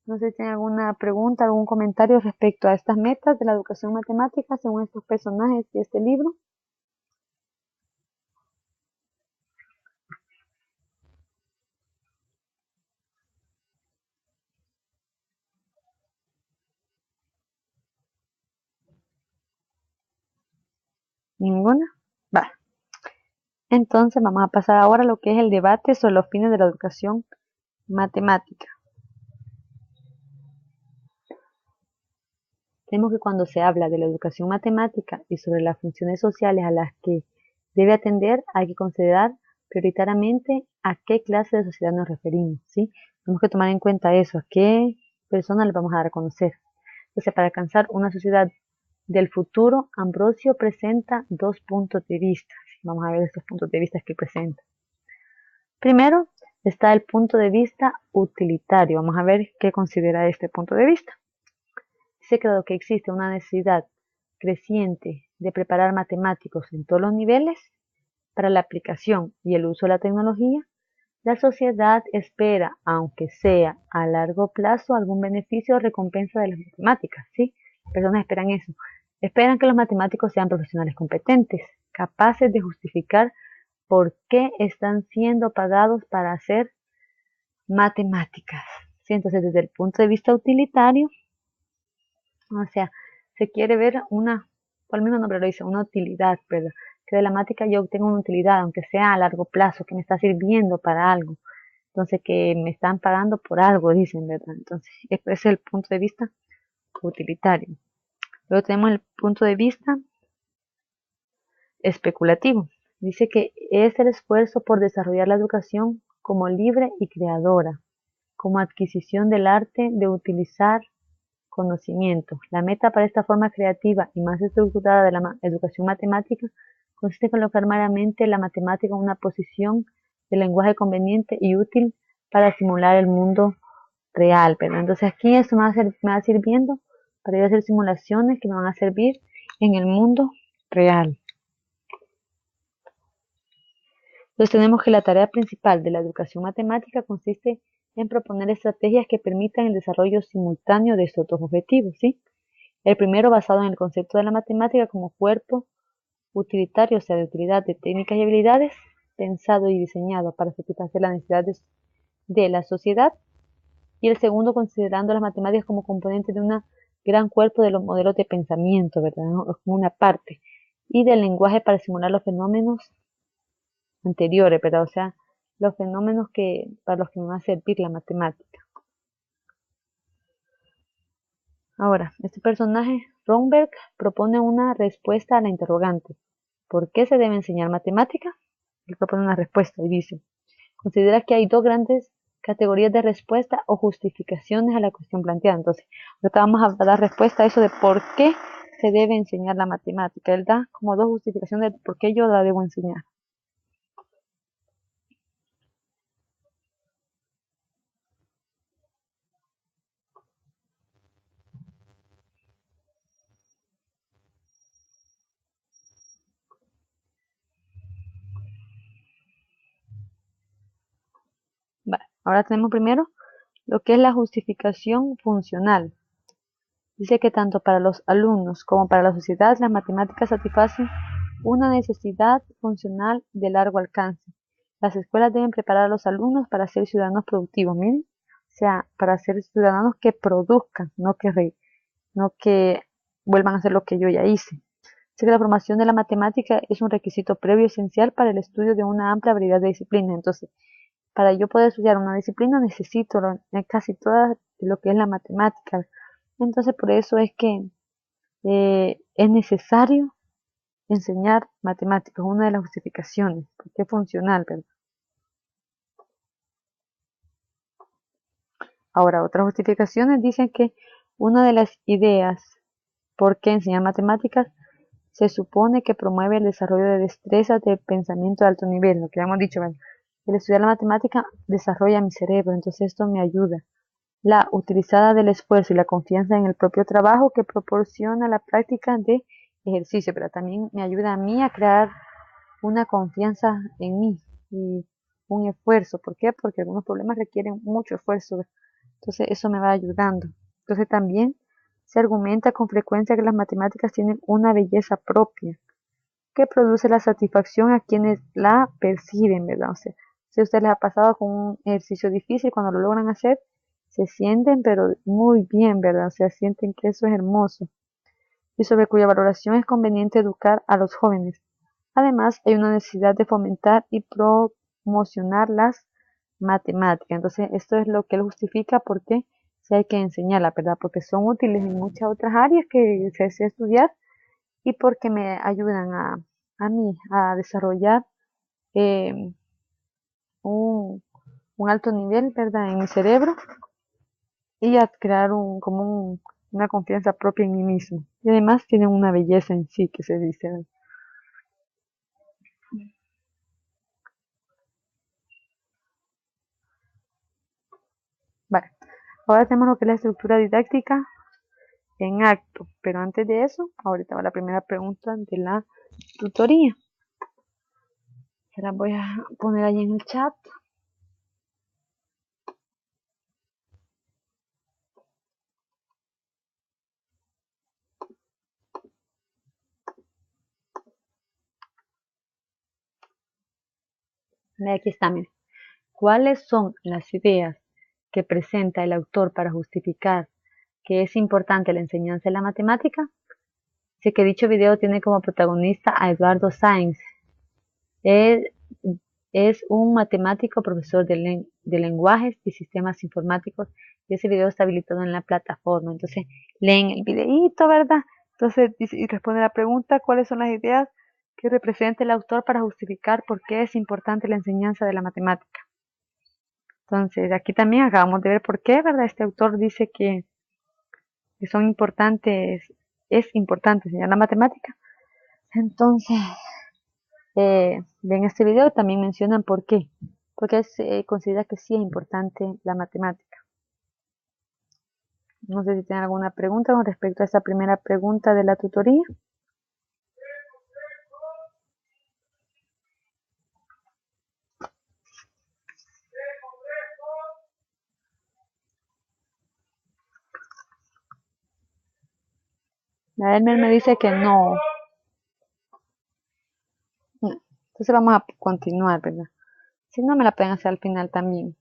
no sé si tienen alguna pregunta, algún comentario respecto a estas metas de la educación matemática según estos personajes de este libro. ¿Ninguna? Va. Entonces, vamos a pasar ahora a lo que es el debate sobre los fines de la educación matemática. Tenemos que cuando se habla de la educación matemática y sobre las funciones sociales a las que debe atender, hay que considerar prioritariamente a qué clase de sociedad nos referimos, ¿sí? Tenemos que tomar en cuenta eso, a qué personas le vamos a dar a conocer. Entonces, para alcanzar una sociedad del futuro, Ambrosio presenta dos puntos de vista. Vamos a ver estos puntos de vista que presenta. Primero, está el punto de vista utilitario. Vamos a ver qué considera este punto de vista. Dice que dado que existe una necesidad creciente de preparar matemáticos en todos los niveles para la aplicación y el uso de la tecnología, la sociedad espera, aunque sea a largo plazo, algún beneficio o recompensa de las matemáticas, ¿sí? Las personas esperan eso. Esperan que los matemáticos sean profesionales competentes, capaces de justificar por qué están siendo pagados para hacer matemáticas, ¿sí? Entonces, desde el punto de vista utilitario, o sea, se quiere ver una, por el mismo nombre lo dice, una utilidad, ¿verdad? Que de la matemática yo obtengo una utilidad, aunque sea a largo plazo, que me está sirviendo para algo. Entonces, que me están pagando por algo, dicen, ¿verdad? Entonces, ese es el punto de vista utilitario. Luego tenemos el punto de vista especulativo. Dice que es el esfuerzo por desarrollar la educación como libre y creadora, como adquisición del arte de utilizar conocimiento. La meta para esta forma creativa y más estructurada de la educación matemática consiste en colocar meramente la matemática en una posición de lenguaje conveniente y útil para simular el mundo real, ¿verdad? Entonces aquí esto me va sirviendo para ir a hacer simulaciones que me van a servir en el mundo real. Entonces tenemos que la tarea principal de la educación matemática consiste en proponer estrategias que permitan el desarrollo simultáneo de estos dos objetivos, ¿sí? El primero basado en el concepto de la matemática como cuerpo utilitario, o sea, de utilidad de técnicas y habilidades, pensado y diseñado para satisfacer las necesidades de la sociedad. Y el segundo considerando las matemáticas como componente de un gran cuerpo de los modelos de pensamiento, ¿verdad? Es como una parte. Y del lenguaje para simular los fenómenos anteriores, ¿verdad? O sea, los fenómenos para los que me va a servir la matemática. Ahora, este personaje, Romberg, propone una respuesta a la interrogante. ¿Por qué se debe enseñar matemática? Él propone una respuesta y dice, considera que hay dos grandes categorías de respuesta o justificaciones a la cuestión planteada. Entonces, ahorita vamos a dar respuesta a eso de por qué se debe enseñar la matemática. Él da como dos justificaciones de por qué yo la debo enseñar. Vale, ahora tenemos primero lo que es la justificación funcional. Dice que tanto para los alumnos como para la sociedad las matemáticas satisfacen una necesidad funcional de largo alcance. Las escuelas deben preparar a los alumnos para ser ciudadanos productivos, miren, o sea, para ser ciudadanos que produzcan, no que vuelvan a hacer lo que yo ya hice. Dice que la formación de la matemática es un requisito previo esencial para el estudio de una amplia variedad de disciplinas. Entonces, para yo poder estudiar una disciplina necesito casi todo lo que es la matemática. Entonces, por eso es que es necesario enseñar matemáticas, una de las justificaciones, porque es funcional, ¿verdad? Ahora, otras justificaciones dicen que una de las ideas por qué enseñar matemáticas se supone que promueve el desarrollo de destrezas de pensamiento de alto nivel, lo que hemos dicho, ¿verdad? El estudiar la matemática desarrolla mi cerebro, entonces esto me ayuda. La utilizada del esfuerzo y la confianza en el propio trabajo que proporciona la práctica de ejercicio, pero también me ayuda a mí a crear una confianza en mí y un esfuerzo. ¿Por qué? Porque algunos problemas requieren mucho esfuerzo. Entonces eso me va ayudando. Entonces también se argumenta con frecuencia que las matemáticas tienen una belleza propia que produce la satisfacción a quienes la perciben, ¿verdad? O sea, si a ustedes les ha pasado con un ejercicio difícil, cuando lo logran hacer, se sienten pero muy bien, ¿verdad? O sea, sienten que eso es hermoso y sobre cuya valoración es conveniente educar a los jóvenes. Además, hay una necesidad de fomentar y promocionar las matemáticas. Entonces, esto es lo que él justifica porque sí hay que enseñarlas, ¿verdad? Porque son útiles en muchas otras áreas que se desea estudiar y porque me ayudan a mí a desarrollar eh, un, un alto nivel, ¿verdad? En mi cerebro y a crear una confianza propia en mí mismo. Y además tienen una belleza en sí que se dice. Vale, ahora tenemos lo que es la estructura didáctica en acto, pero antes de eso, ahorita va la primera pregunta de la tutoría. Se la voy a poner ahí en el chat. Aquí está, miren. ¿Cuáles son las ideas que presenta el autor para justificar que es importante la enseñanza de la matemática? Sé que dicho video tiene como protagonista a Eduardo Sáenz. Él es un matemático, profesor de lenguajes y sistemas informáticos, y ese video está habilitado en la plataforma. Entonces, leen el videíto, ¿verdad? Entonces, y responde la pregunta, ¿cuáles son las ideas que representa el autor para justificar por qué es importante la enseñanza de la matemática? Entonces, aquí también acabamos de ver por qué, ¿verdad? Este autor dice que son importantes, es importante enseñar la matemática. Entonces, en este video también mencionan por qué. Porque se considera que sí es importante la matemática. No sé si tienen alguna pregunta con respecto a esta primera pregunta de la tutoría. La Elmer me dice que no. No. Entonces vamos a continuar, ¿verdad? Si no, me la pueden hacer al final también.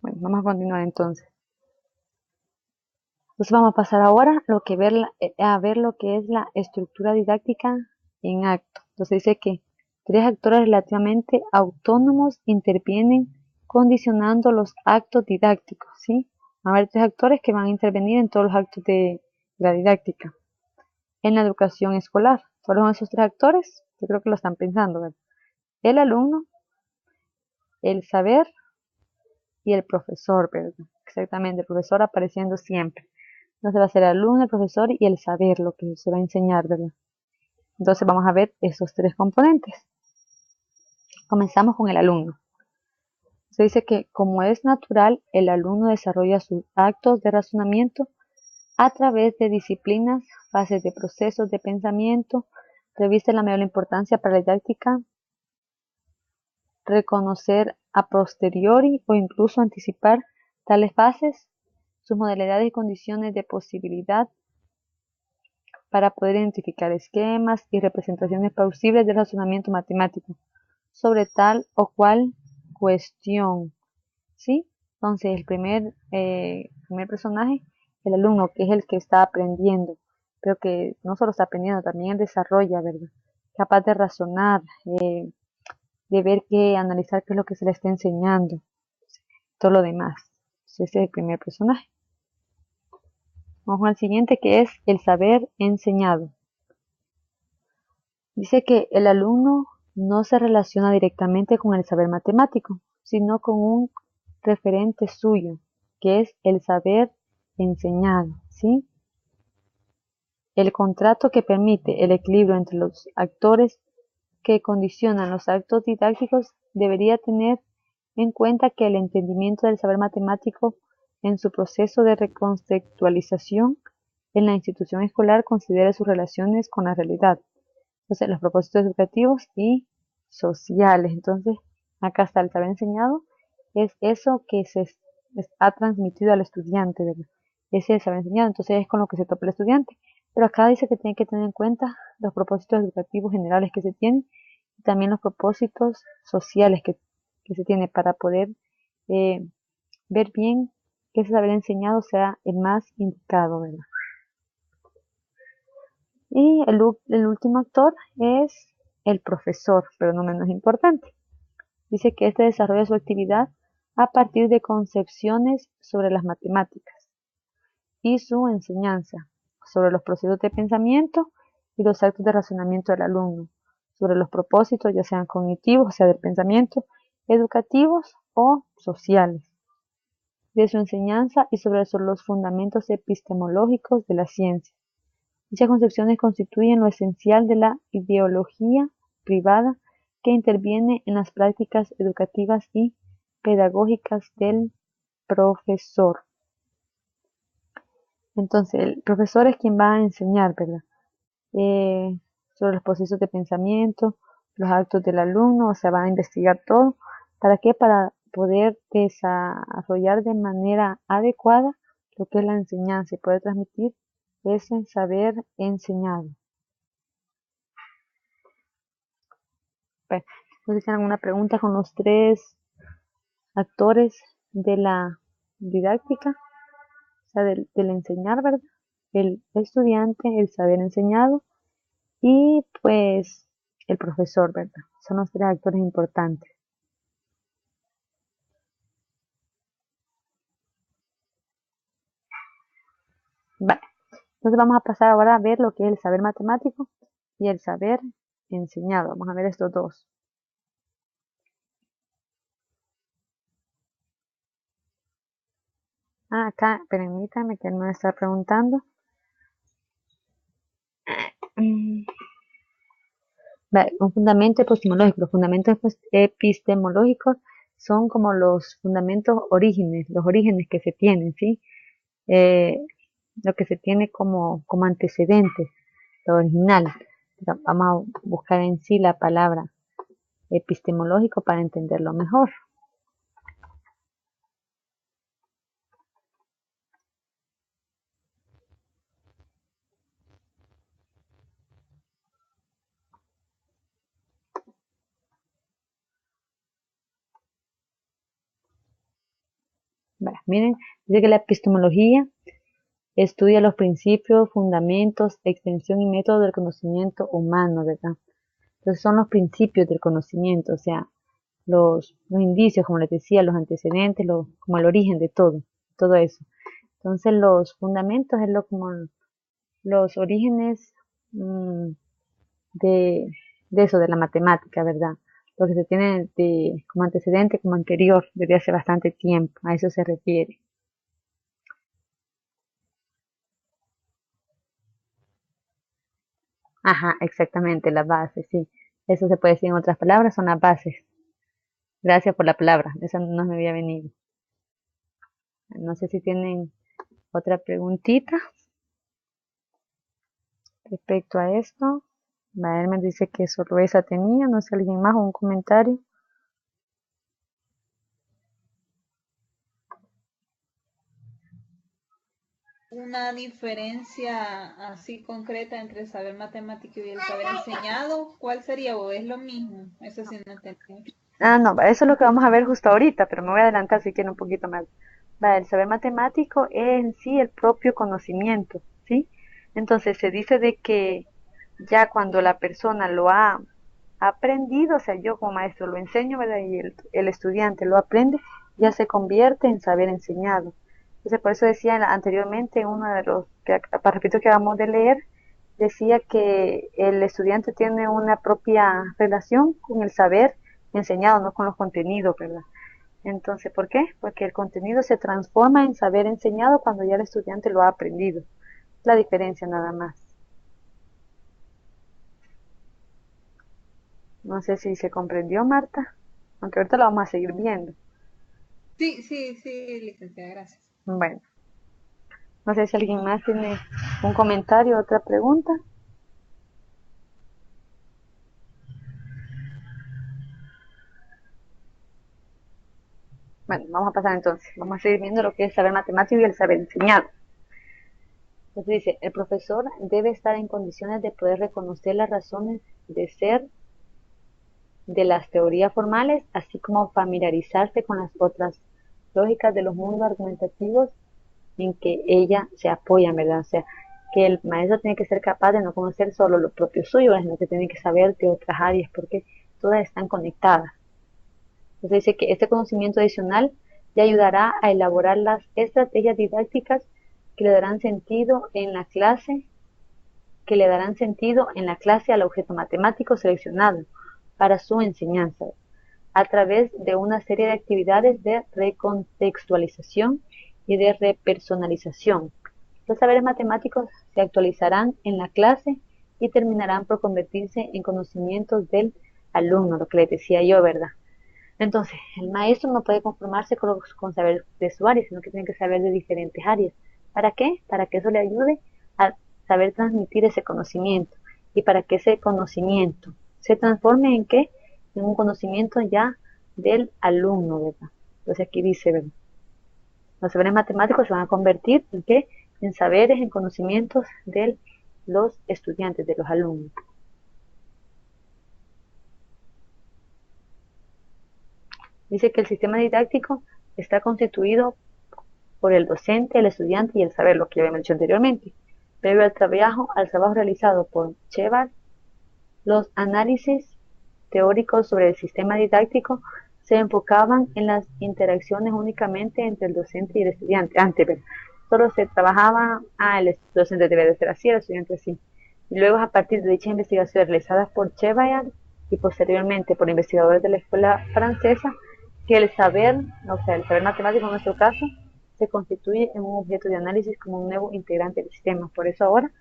Bueno, vamos a continuar entonces. Entonces vamos a pasar ahora a ver lo que es la estructura didáctica en acto. Entonces dice que tres actores relativamente autónomos intervienen condicionando los actos didácticos, ¿sí? Va a haber tres actores que van a intervenir en todos los actos de la didáctica en la educación escolar. ¿Cuáles son esos tres actores? Yo creo que lo están pensando, ¿verdad? El alumno, el saber y el profesor, ¿verdad? Exactamente, el profesor apareciendo siempre. Entonces va a ser el alumno, el profesor y el saber, lo que se va a enseñar, ¿verdad? Entonces vamos a ver esos tres componentes. Comenzamos con el alumno. Se dice que como es natural, el alumno desarrolla sus actos de razonamiento a través de disciplinas, fases de procesos de pensamiento, reviste la mayor importancia para la didáctica, reconocer a posteriori o incluso anticipar tales fases, sus modalidades y condiciones de posibilidad para poder identificar esquemas y representaciones plausibles del razonamiento matemático sobre tal o cual cuestión, ¿sí? Entonces, el primer personaje, el alumno, que es el que está aprendiendo, pero que no solo está aprendiendo, también desarrolla, ¿verdad? Capaz de razonar, de ver qué, analizar qué es lo que se le está enseñando, todo lo demás. Entonces, ese es el primer personaje. Vamos al siguiente, que es el saber enseñado. Dice que el alumno no se relaciona directamente con el saber matemático, sino con un referente suyo, que es el saber enseñado, ¿sí? El contrato que permite el equilibrio entre los actores que condicionan los actos didácticos debería tener en cuenta que el entendimiento del saber matemático en su proceso de reconceptualización en la institución escolar considere sus relaciones con la realidad, entonces los propósitos educativos y sociales. Entonces, acá está el saber enseñado, es eso que se ha transmitido al estudiante, ¿verdad? Ese es el saber enseñado, entonces es con lo que se topa el estudiante. Pero acá dice que tiene que tener en cuenta los propósitos educativos generales que se tienen y también los propósitos sociales que se tiene para poder eh, ver bien que ese saber enseñado sea el más indicado, ¿verdad? Y el último actor es el profesor, pero no menos importante. Dice que este desarrolla su actividad a partir de concepciones sobre las matemáticas y su enseñanza, sobre los procesos de pensamiento y los actos de razonamiento del alumno, sobre los propósitos, ya sean cognitivos, o sea, del pensamiento, educativos o sociales, de su enseñanza y sobre los fundamentos epistemológicos de la ciencia. Dichas concepciones constituyen lo esencial de la ideología privada que interviene en las prácticas educativas y pedagógicas del profesor. Entonces, el profesor es quien va a enseñar, ¿verdad? Sobre los procesos de pensamiento, los actos del alumno, o sea, va a investigar todo. ¿Para qué? Para poder desarrollar de manera adecuada lo que es la enseñanza y poder transmitir ese saber enseñado. Bueno, no sé si tienen alguna pregunta con los tres actores de la didáctica, o sea, del enseñar, ¿verdad? El estudiante, el saber enseñado y pues el profesor, ¿verdad? Son los tres actores importantes. Vale, entonces vamos a pasar ahora a ver lo que es el saber matemático y el saber enseñado. Vamos a ver estos dos. Acá, permítame que él me está preguntando. Vale, un fundamento epistemológico. Los fundamentos epistemológicos son como los fundamentos orígenes, los orígenes que se tienen, ¿sí? Eh, lo que se tiene como antecedentes, lo original. Vamos a buscar en sí la palabra epistemológico para entenderlo mejor. Vale, miren, dice que la epistemología estudia los principios, fundamentos, extensión y métodos del conocimiento humano, ¿verdad? Entonces son los principios del conocimiento, o sea, los indicios, como les decía, los antecedentes, como el origen de todo eso. Entonces los fundamentos es como los orígenes de, de eso, de la matemática, ¿verdad? Lo que se tiene como antecedente, como anterior, desde hace bastante tiempo, a eso se refiere. Ajá, exactamente, las bases, sí. Eso se puede decir en otras palabras, son las bases. Gracias por la palabra, esa no me había venido. No sé si tienen otra preguntita respecto a esto. Él me dice que solo esa tenía, no sé, alguien más o un comentario. Una diferencia así concreta entre el saber matemático y el saber enseñado, ¿cuál sería? ¿O es lo mismo? Eso sí no entendí. Ah, no, eso es lo que vamos a ver justo ahorita, pero me voy a adelantar si quieren un poquito más. El saber matemático es en sí el propio conocimiento, ¿sí? Entonces se dice de que ya cuando la persona lo ha aprendido, o sea, yo como maestro lo enseño, ¿verdad? Y el estudiante lo aprende, ya se convierte en saber enseñado. Entonces, por eso decía anteriormente, en uno de los repito que acabamos de leer, decía que el estudiante tiene una propia relación con el saber enseñado, no con los contenidos, ¿verdad? Entonces, ¿por qué? Porque el contenido se transforma en saber enseñado cuando ya el estudiante lo ha aprendido. La diferencia nada más. No sé si se comprendió, Marta, aunque ahorita lo vamos a seguir viendo. Sí, sí, sí, licenciada, gracias. Bueno, no sé si alguien más tiene un comentario, otra pregunta. Bueno, vamos a pasar entonces. Vamos a seguir viendo lo que es el saber matemático y el saber enseñado. Entonces dice, el profesor debe estar en condiciones de poder reconocer las razones de ser de las teorías formales, así como familiarizarse con las otras lógicas de los mundos argumentativos en que ella se apoya, ¿verdad? O sea, que el maestro tiene que ser capaz de no conocer solo lo propio suyo, sino que tiene que saber de otras áreas, porque todas están conectadas. Entonces dice que este conocimiento adicional le ayudará a elaborar las estrategias didácticas que le darán sentido en la clase, al objeto matemático seleccionado para su enseñanza, a través de una serie de actividades de recontextualización y de repersonalización. Los saberes matemáticos se actualizarán en la clase y terminarán por convertirse en conocimientos del alumno, lo que le decía yo, ¿verdad? Entonces, el maestro no puede conformarse con saber de su área, sino que tiene que saber de diferentes áreas. ¿Para qué? Para que eso le ayude a saber transmitir ese conocimiento y para que ese conocimiento se transforme en qué? En un conocimiento ya del alumno, ¿verdad? Entonces aquí dice, ¿verdad? Los saberes matemáticos se van a convertir en qué? En saberes, en conocimientos de los estudiantes, de los alumnos. Dice que el sistema didáctico está constituido por el docente, el estudiante y el saber, lo que ya había mencionado anteriormente. Previo al trabajo realizado por Cheval, los análisis teóricos sobre el sistema didáctico se enfocaban en las interacciones únicamente entre el docente y el estudiante. Antes, solo se trabajaba, el docente debe de ser así, el estudiante así. Y luego, a partir de dichas investigaciones realizadas por Cheval y posteriormente por investigadores de la escuela francesa, que el saber, o sea, el saber matemático en nuestro caso, se constituye en un objeto de análisis como un nuevo integrante del sistema. Por eso ahora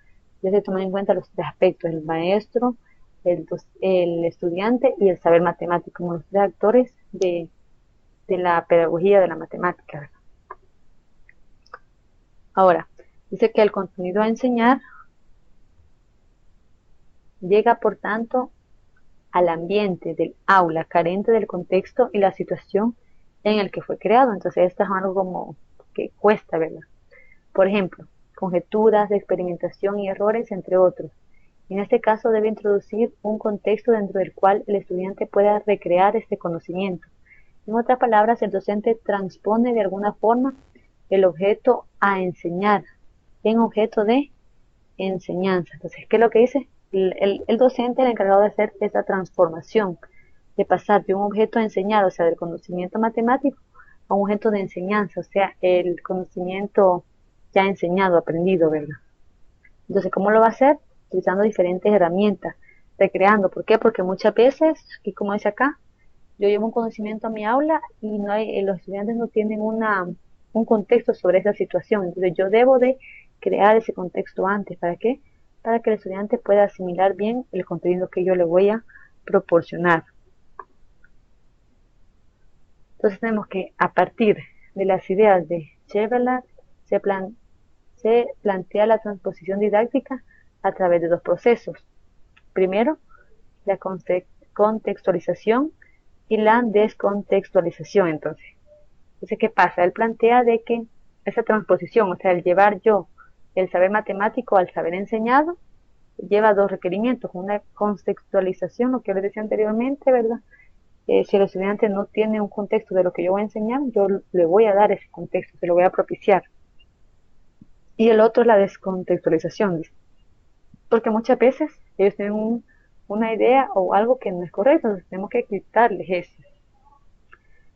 ya se toman en cuenta los tres aspectos, el maestro, el estudiante y el saber matemático, como los tres actores de la pedagogía de la matemática. Ahora, dice que el contenido a enseñar llega, por tanto, al ambiente del aula, carente del contexto y la situación en el que fue creado. Entonces, esto es algo como que cuesta, ¿verdad? Por ejemplo, conjeturas, experimentación y errores, entre otros. En este caso debe introducir un contexto dentro del cual el estudiante pueda recrear este conocimiento. En otras palabras, el docente transpone de alguna forma el objeto a enseñar en objeto de enseñanza. Entonces, ¿qué es lo que dice? El docente, el encargado de hacer esa transformación, de pasar de un objeto a enseñar, o sea, del conocimiento matemático, a un objeto de enseñanza, o sea, el conocimiento ya enseñado, aprendido, ¿verdad? Entonces, ¿cómo lo va a hacer? Utilizando diferentes herramientas, recreando. ¿Por qué? Porque muchas veces, y como dice acá, yo llevo un conocimiento a mi aula y no hay, los estudiantes no tienen un contexto sobre esa situación. Entonces, yo debo de crear ese contexto antes. ¿Para qué? Para que el estudiante pueda asimilar bien el contenido que yo le voy a proporcionar. Entonces, tenemos que, a partir de las ideas de Chevrolet, se plantea la transposición didáctica a través de dos procesos. Primero, la contextualización y la descontextualización. Entonces, ¿qué pasa? Él plantea de que esa transposición, o sea, el llevar yo el saber matemático al saber enseñado, lleva dos requerimientos. Una contextualización, lo que les decía anteriormente, ¿verdad? Si el estudiante no tiene un contexto de lo que yo voy a enseñar, yo le voy a dar ese contexto, se lo voy a propiciar. Y el otro es la descontextualización, porque muchas veces ellos tienen una idea o algo que no es correcto, entonces tenemos que quitarles eso.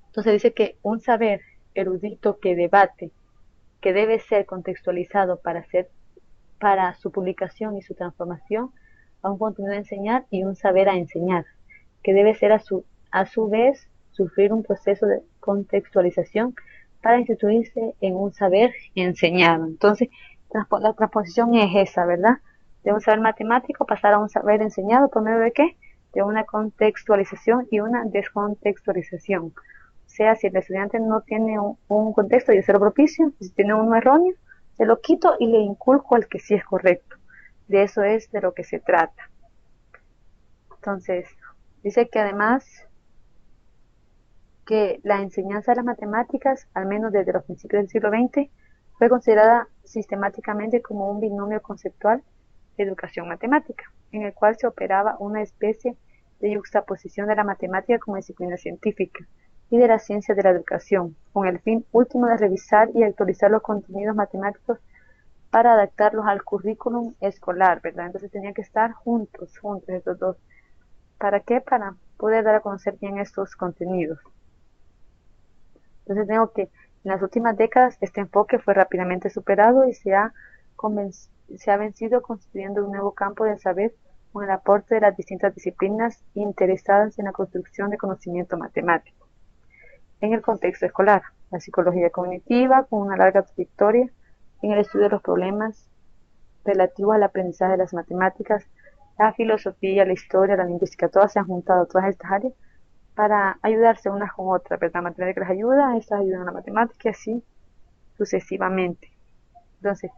Entonces dice que un saber erudito que debate, que debe ser contextualizado para su publicación y su transformación a un contenido a enseñar, y un saber a enseñar, que debe ser a su vez sufrir un proceso de contextualización para instituirse en un saber enseñado. Entonces, la transposición es esa, ¿verdad? De un saber matemático pasar a un saber enseñado por medio de qué? de una contextualización y una descontextualización. O sea, si el estudiante no tiene un contexto y cero propicio, si tiene uno erróneo, se lo quito y le inculco al que sí es correcto. De eso es de lo que se trata. Entonces, dice que además que la enseñanza de las matemáticas, al menos desde los principios del siglo XX, fue considerada sistemáticamente como un binomio conceptual de educación matemática, en el cual se operaba una especie de yuxtaposición de la matemática como disciplina científica y de la ciencia de la educación, con el fin último de revisar y actualizar los contenidos matemáticos para adaptarlos al currículum escolar, ¿verdad? Entonces tenían que estar juntos estos dos. ¿Para qué? Para poder dar a conocer bien estos contenidos. Entonces tengo que en las últimas décadas este enfoque fue rápidamente superado y se ha vencido constituyendo un nuevo campo del saber con el aporte de las distintas disciplinas interesadas en la construcción de conocimiento matemático. En el contexto escolar, la psicología cognitiva, con una larga trayectoria en el estudio de los problemas relativos al aprendizaje de las matemáticas, la filosofía, la historia, la lingüística, todas se han juntado, todas estas áreas, para ayudarse unas con otras, ¿verdad? La matemática les ayuda, estas ayudan a la matemática y así sucesivamente. Entonces,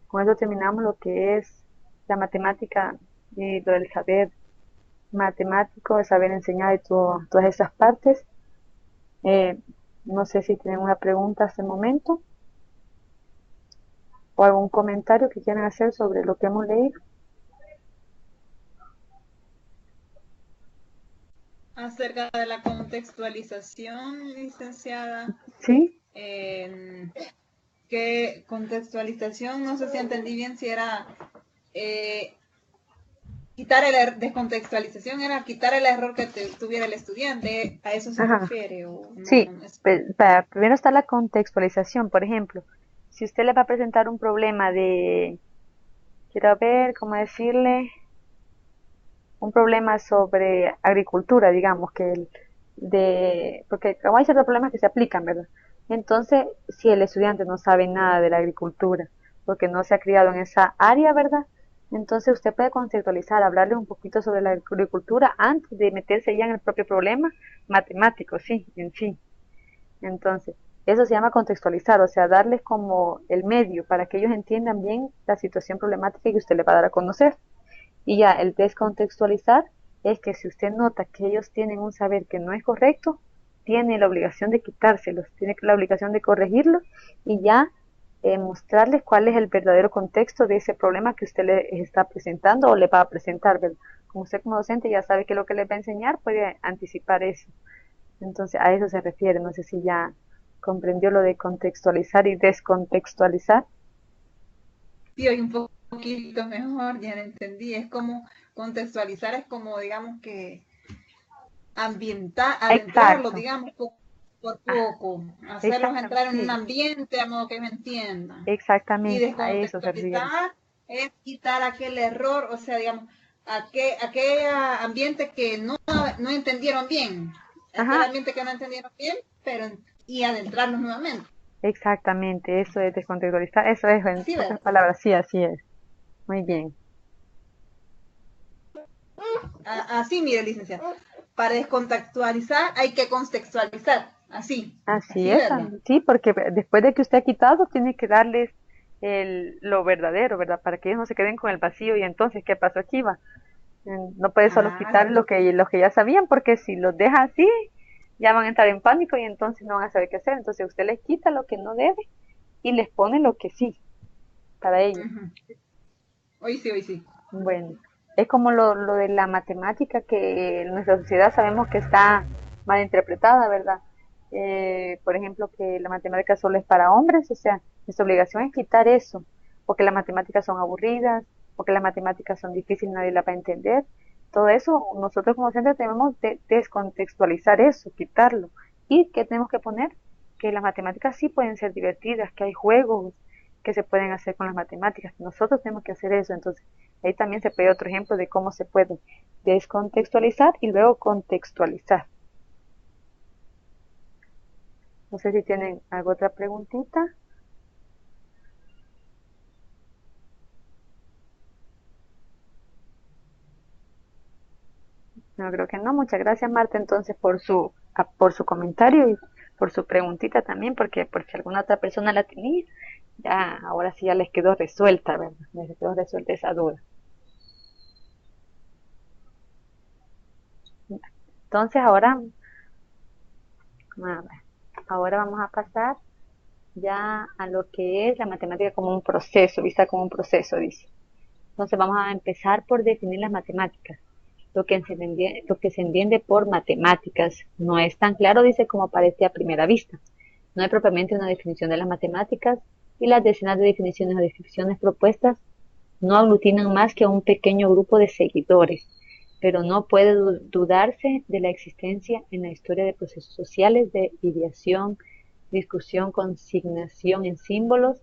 con eso terminamos lo que es la matemática y lo del saber matemático, el saber enseñar y todas esas partes. Eh, no sé si tienen una pregunta hasta el momento o algún comentario que quieran hacer sobre lo que hemos leído. Acerca de la contextualización, licenciada, ¿Sí? ¿qué contextualización? No sé si entendí bien si era quitar descontextualización, era quitar el error que tuviera el estudiante. ¿A eso se Ajá. refiere? ¿O no? Sí, primero está la contextualización. Por ejemplo, si usted le va a presentar un problema quiero ver, ¿cómo decirle? Un problema sobre agricultura, digamos, porque como hay ciertos problemas que se aplican, ¿verdad? Entonces, si el estudiante no sabe nada de la agricultura, porque no se ha criado en esa área, ¿verdad? Entonces usted puede conceptualizar, hablarle un poquito sobre la agricultura antes de meterse ya en el propio problema matemático, sí, en sí. Entonces, eso se llama contextualizar, o sea, darles como el medio para que ellos entiendan bien la situación problemática que usted le va a dar a conocer. Y ya el descontextualizar es que si usted nota que ellos tienen un saber que no es correcto, tiene la obligación de quitárselos, tiene la obligación de corregirlos y ya mostrarles cuál es el verdadero contexto de ese problema que usted le está presentando o le va a presentar, ¿verdad? Como usted como docente ya sabe qué es lo que le va a enseñar, puede anticipar eso. Entonces a eso se refiere, no sé si ya comprendió lo de contextualizar y descontextualizar. Sí, hoy un poquito mejor, ya lo entendí. Es como contextualizar, es como, digamos que adentrarlos, Exacto, digamos, poco por poco, hacerlos exactamente, entrar en un sí, ambiente a modo que me entiendan. Y exactamente, a eso se refiere. descontextualizar es quitar aquel error, o sea, digamos, aquel ambiente que no entendieron bien, aquel Ajá, ambiente que no entendieron bien, y adentrarlos nuevamente. exactamente, eso es descontextualizar, eso es, en Así, otras ¿verdad? palabras, sí, así es. Muy bien. Así, mire, licenciado. Para descontextualizar hay que contextualizar. Así Así, es, ¿verdad? sí, porque después de que usted ha quitado, tiene que darles lo verdadero, ¿verdad? Para que ellos no se queden con el vacío y entonces, ¿qué pasó aquí, va? No puede solo Ah, quitar lo que ya sabían, porque si los deja así, ya van a entrar en pánico y entonces no van a saber qué hacer. Entonces usted les quita lo que no debe y les pone lo que sí, para ellos. uh-huh. Hoy sí, hoy sí. Bueno, es como lo de la matemática que en nuestra sociedad sabemos que está mal interpretada, ¿verdad? Por ejemplo, que la matemática solo es para hombres, o sea, nuestra obligación es quitar eso, porque las matemáticas son aburridas, porque las matemáticas son difíciles, nadie las va a entender. Todo eso, nosotros como docentes tenemos que descontextualizar eso, quitarlo. ¿Y qué tenemos que poner? Que las matemáticas sí pueden ser divertidas, que hay juegos que se pueden hacer con las matemáticas. Nosotros tenemos que hacer eso, entonces ahí también se puede otro ejemplo de cómo se puede descontextualizar y luego contextualizar. No sé si tienen alguna otra preguntita. No, creo que no. Muchas gracias, Marta, entonces, por su comentario y por su preguntita también, porque por si alguna otra persona la tenía, ya, ahora sí ya les quedó resuelta, ¿verdad? Les quedó resuelta esa duda. Entonces, a ver, ahora vamos a pasar ya a lo que es la matemática como un proceso, vista como un proceso, dice. Entonces, vamos a empezar por definir las matemáticas. Lo que se entiende por matemáticas no es tan claro, dice, como parece a primera vista. No hay propiamente una definición de las matemáticas y las decenas de definiciones o descripciones propuestas no aglutinan más que a un pequeño grupo de seguidores, pero no puede dudarse de la existencia en la historia de procesos sociales de ideación, discusión, consignación en símbolos,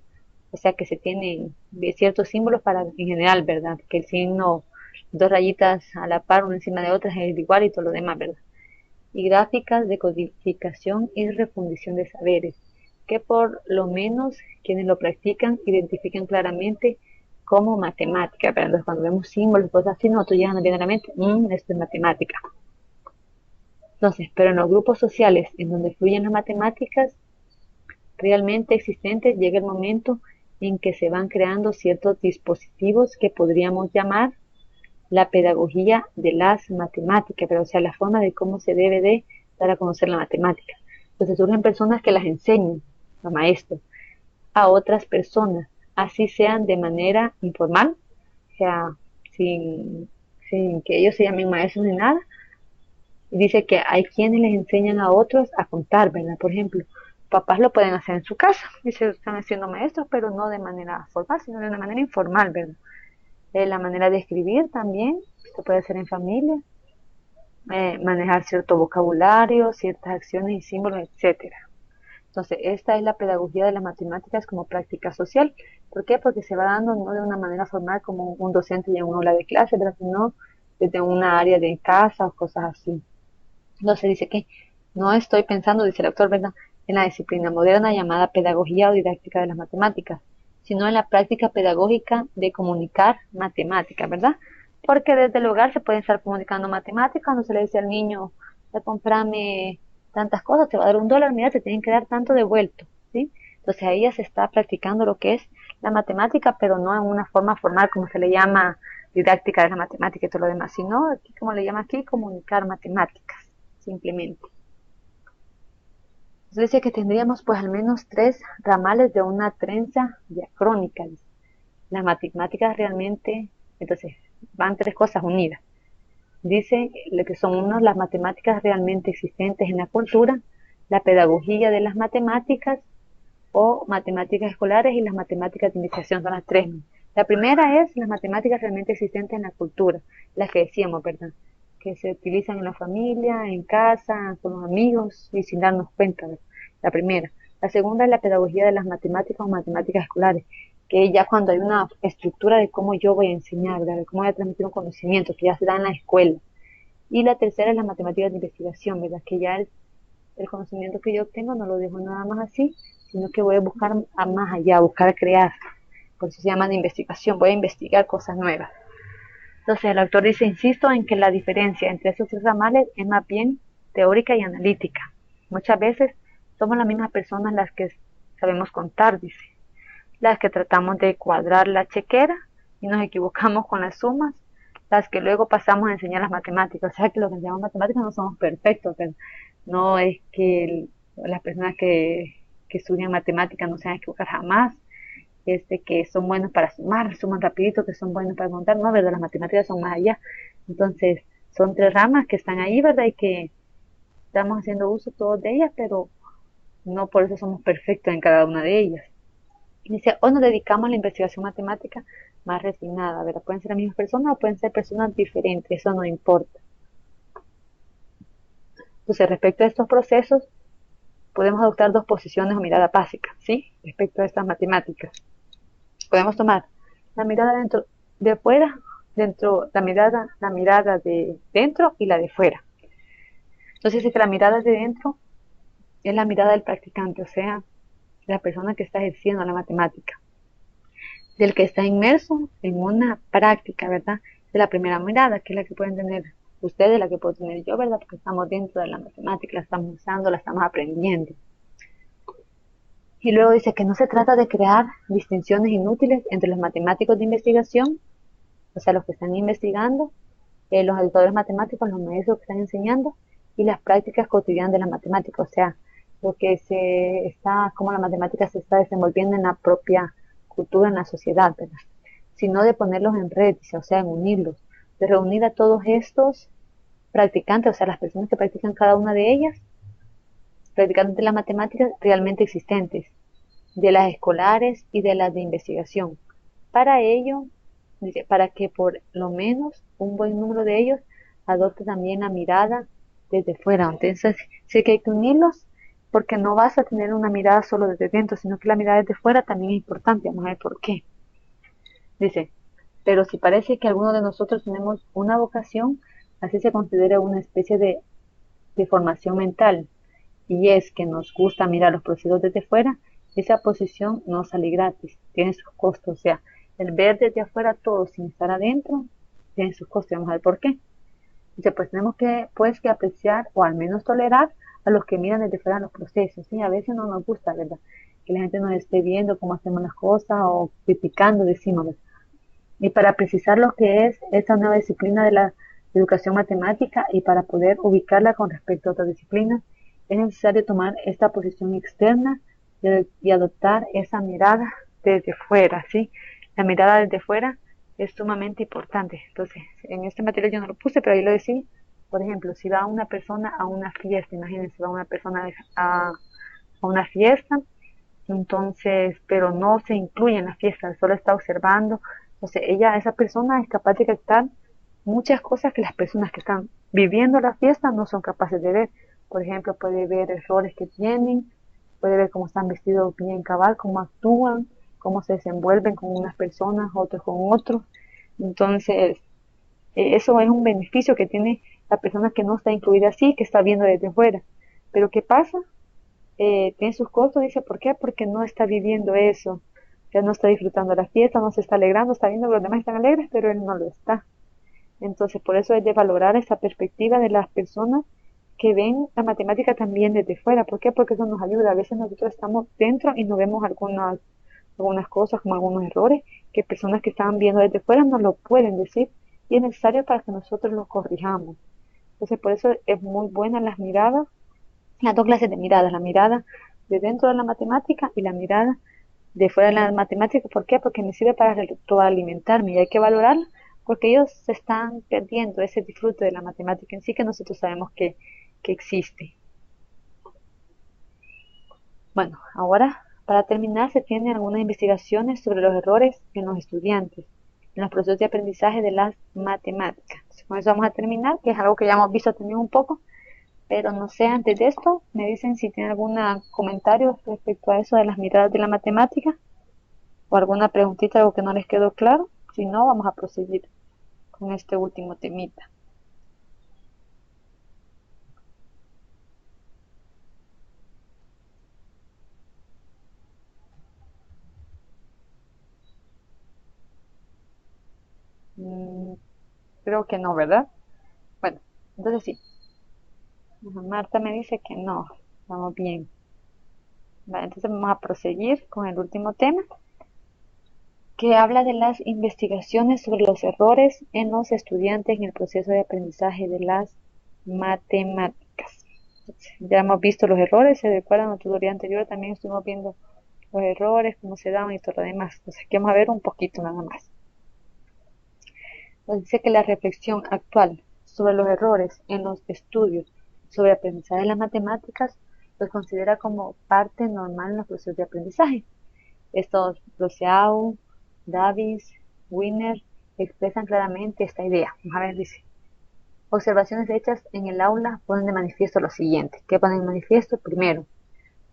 o sea que se tienen ciertos símbolos para en general, ¿verdad? Que el signo, dos rayitas a la par, una encima de otra, es igual y todo lo demás, ¿verdad? Y gráficas de codificación y refundición de saberes, que por lo menos quienes lo practican identifican claramente como matemática. Pero entonces cuando vemos símbolos, cosas así, nosotros ya nos viene a la mente, esto es matemática. Entonces, pero en los grupos sociales en donde fluyen las matemáticas realmente existentes, llega el momento en que se van creando ciertos dispositivos que podríamos llamar la pedagogía de las matemáticas, pero o sea, la forma de cómo se debe de dar a conocer la matemática. Entonces surgen personas que las enseñan, los maestros, a otras personas, así sean de manera informal, o sea, sin, sin que ellos se llamen maestros ni nada. Y dice que hay quienes les enseñan a otros a contar, ¿verdad? Por ejemplo, papás lo pueden hacer en su casa, y se están haciendo maestros, pero no de manera formal, sino de una manera informal, ¿verdad? La manera de escribir también, se puede hacer en familia, manejar cierto vocabulario, ciertas acciones y símbolos, etcétera. Entonces, esta es la pedagogía de las matemáticas como práctica social. ¿Por qué? Porque se va dando no de una manera formal como un docente y en una aula de clase, pero sino desde una área de casa o cosas así. Entonces dice que no estoy pensando, dice el autor, ¿verdad?, en la disciplina moderna llamada pedagogía o didáctica de las matemáticas, sino en la práctica pedagógica de comunicar matemáticas, ¿verdad? Porque desde el hogar se pueden estar comunicando matemáticas, no se le dice al niño, ya comprame tantas cosas, te va a dar $1, mira, te tienen que dar tanto devuelto, ¿sí? Entonces ahí ya se está practicando lo que es la matemática, pero no en una forma formal como se le llama didáctica de la matemática y todo lo demás, sino aquí, como le llama aquí, comunicar matemáticas simplemente. Entonces dice que tendríamos pues al menos 3 ramales de una trenza diacrónica. Las matemáticas realmente, entonces van 3 cosas unidas. Dice lo que son unos las matemáticas realmente existentes en la cultura, la pedagogía de las matemáticas o matemáticas escolares y las matemáticas de investigación, son las tres. La primera es las matemáticas realmente existentes en la cultura, las que decíamos, ¿verdad?, que se utilizan en la familia, en casa, con los amigos y sin darnos cuenta, ¿verdad? La primera. La segunda es la pedagogía de las matemáticas o matemáticas escolares, que ya cuando hay una estructura de cómo yo voy a enseñar, ¿verdad?, de cómo voy a transmitir un conocimiento que ya se da en la escuela. Y la tercera es las matemáticas de investigación, ¿verdad?, que ya el conocimiento que yo obtengo no lo dejo nada más así, sino que voy a buscar a más allá, a buscar crear. Por eso se llama de investigación, voy a investigar cosas nuevas. Entonces el autor dice, insisto en que la diferencia entre esos 3 ramales es más bien teórica y analítica. Muchas veces somos las mismas personas las que sabemos contar, dice, las que tratamos de cuadrar la chequera y nos equivocamos con las sumas, las que luego pasamos a enseñar las matemáticas. O sea que los que enseñamos matemáticas no somos perfectos, pero no es que las personas que estudian matemáticas no se van a equivocar jamás, que son buenos para sumar, suman rapidito, que son buenos para contar, no, ¿verdad? Las matemáticas son más allá. Entonces, son 3 ramas que están ahí, ¿verdad? Y que estamos haciendo uso todos de ellas, pero no por eso somos perfectos en cada una de ellas. Dice, o nos dedicamos a la investigación matemática más refinada, ¿verdad? Pueden ser las mismas personas o pueden ser personas diferentes, eso no importa. Entonces, respecto a estos procesos, podemos adoptar 2 posiciones o miradas básicas, ¿sí? Respecto a estas matemáticas. Podemos tomar la mirada dentro de fuera, la mirada de dentro y la de fuera. Entonces dice que la mirada de dentro es la mirada del practicante, o sea, la persona que está ejerciendo la matemática, del que está inmerso en una práctica, ¿verdad? De la primera mirada, que es la que pueden tener ustedes, la que puedo tener yo, ¿verdad? Porque estamos dentro de la matemática, la estamos usando, la estamos aprendiendo. Y luego dice que no se trata de crear distinciones inútiles entre los matemáticos de investigación, o sea, los que están investigando, los educadores matemáticos, los maestros que están enseñando, y las prácticas cotidianas de la matemática, o sea, lo que cómo la matemática se está desenvolviendo en la propia cultura, en la sociedad, ¿verdad? Sino de ponerlos en red, o sea, en unirlos, de reunir a todos estos practicantes, o sea, las personas que practican cada una de ellas, practicantes de las matemáticas realmente existentes, de las escolares y de las de investigación. Para ello, dice, para que por lo menos un buen número de ellos adopte también la mirada desde fuera. Entonces, sí que hay que unirlos porque no vas a tener una mirada solo desde dentro, sino que la mirada desde fuera también es importante. Vamos a ver por qué. Dice, pero si parece que alguno de nosotros tenemos una vocación, así se considera una especie de formación mental, y es que nos gusta mirar los procesos desde fuera, esa posición no sale gratis, tiene sus costos, o sea, el ver desde afuera todo sin estar adentro, tiene sus costos, vamos a ver por qué. Dice, pues tenemos que, pues, que apreciar o al menos tolerar a los que miran desde fuera los procesos, ¿sí? A veces no nos gusta, ¿verdad? Que la gente nos esté viendo cómo hacemos las cosas o criticando, decimos, ¿verdad? Y para precisar lo que es esta nueva disciplina de la educación matemática y para poder ubicarla con respecto a otras disciplinas, es necesario tomar esta posición externa y adoptar esa mirada desde fuera, ¿sí? La mirada desde fuera es sumamente importante. Entonces, en este material yo no lo puse, pero ahí lo decía. Por ejemplo, si va una persona a una fiesta, imagínense, va una persona a una fiesta, entonces, pero no se incluye en la fiesta, solo está observando. Entonces, esa persona es capaz de captar muchas cosas que las personas que están viviendo la fiesta no son capaces de ver. Por ejemplo, puede ver errores que tienen, puede ver cómo están vestidos bien cabal, cómo actúan, cómo se desenvuelven con unas personas, otros con otros. Entonces, eso es un beneficio que tiene la persona que no está incluida así, que está viendo desde fuera. Pero ¿qué pasa? Tiene sus costos, dice, ¿por qué? Porque no está viviendo eso, ya no está disfrutando la fiesta, no se está alegrando, está viendo que los demás están alegres, pero él no lo está. Entonces, por eso es de valorar esa perspectiva de las personas que ven la matemática también desde fuera. ¿Por qué? Porque eso nos ayuda. A veces nosotros estamos dentro y no vemos algunas cosas, como algunos errores, que personas que están viendo desde fuera no lo pueden decir y es necesario para que nosotros los corrijamos. Entonces, por eso es muy buena las miradas, las dos clases de miradas, la mirada de dentro de la matemática y la mirada de fuera de la matemática. ¿Por qué? Porque me sirve para alimentarme y hay que valorarla porque ellos se están perdiendo ese disfrute de la matemática en sí que nosotros sabemos que existe. Bueno, ahora para terminar se tienen algunas investigaciones sobre los errores en los estudiantes, en los procesos de aprendizaje de las matemáticas. Entonces, con eso vamos a terminar, que es algo que ya hemos visto también un poco. Pero no sé, antes de esto, me dicen si tienen algún comentario respecto a eso de las miradas de la matemática o alguna preguntita, algo que no les quedó claro. Si no, vamos a proseguir con este último temita. Mm, creo que no, ¿verdad? Bueno, entonces sí. Marta me dice que no. Vamos bien. Vale, entonces vamos a proseguir con el último tema, que habla de las investigaciones sobre los errores en los estudiantes en el proceso de aprendizaje de las matemáticas. Ya hemos visto los errores, se recuerdan en la tutoría anterior, también estuvimos viendo los errores, cómo se daban y todo lo demás. Entonces aquí vamos a ver un poquito nada más. Nos dice que la reflexión actual sobre los errores en los estudios sobre aprendizaje de las matemáticas los considera como parte normal en los procesos de aprendizaje. Estos Roseau, Davis, Wiener expresan claramente esta idea. Vamos a ver, dice. Observaciones hechas en el aula ponen de manifiesto lo siguiente. ¿Qué ponen de manifiesto? Primero,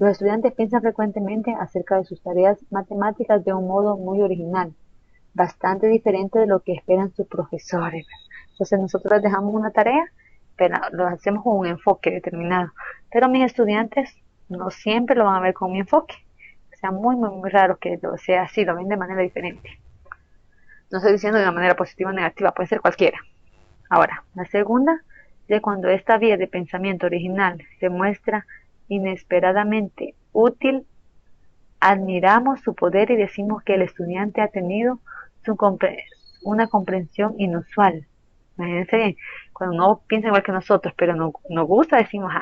los estudiantes piensan frecuentemente acerca de sus tareas matemáticas de un modo muy original, bastante diferente de lo que esperan sus profesores. Entonces nosotros les dejamos una tarea, pero lo hacemos con un enfoque determinado. Pero mis estudiantes no siempre lo van a ver con mi enfoque. O sea, muy raro que lo sea así, lo ven de manera diferente. No estoy diciendo de una manera positiva o negativa, puede ser cualquiera. Ahora, la segunda, de cuando esta vía de pensamiento original se muestra inesperadamente útil, admiramos su poder y decimos que el estudiante ha tenido su una comprensión inusual. Imagínense bien, cuando no piensa igual que nosotros, pero nos gusta, decimos,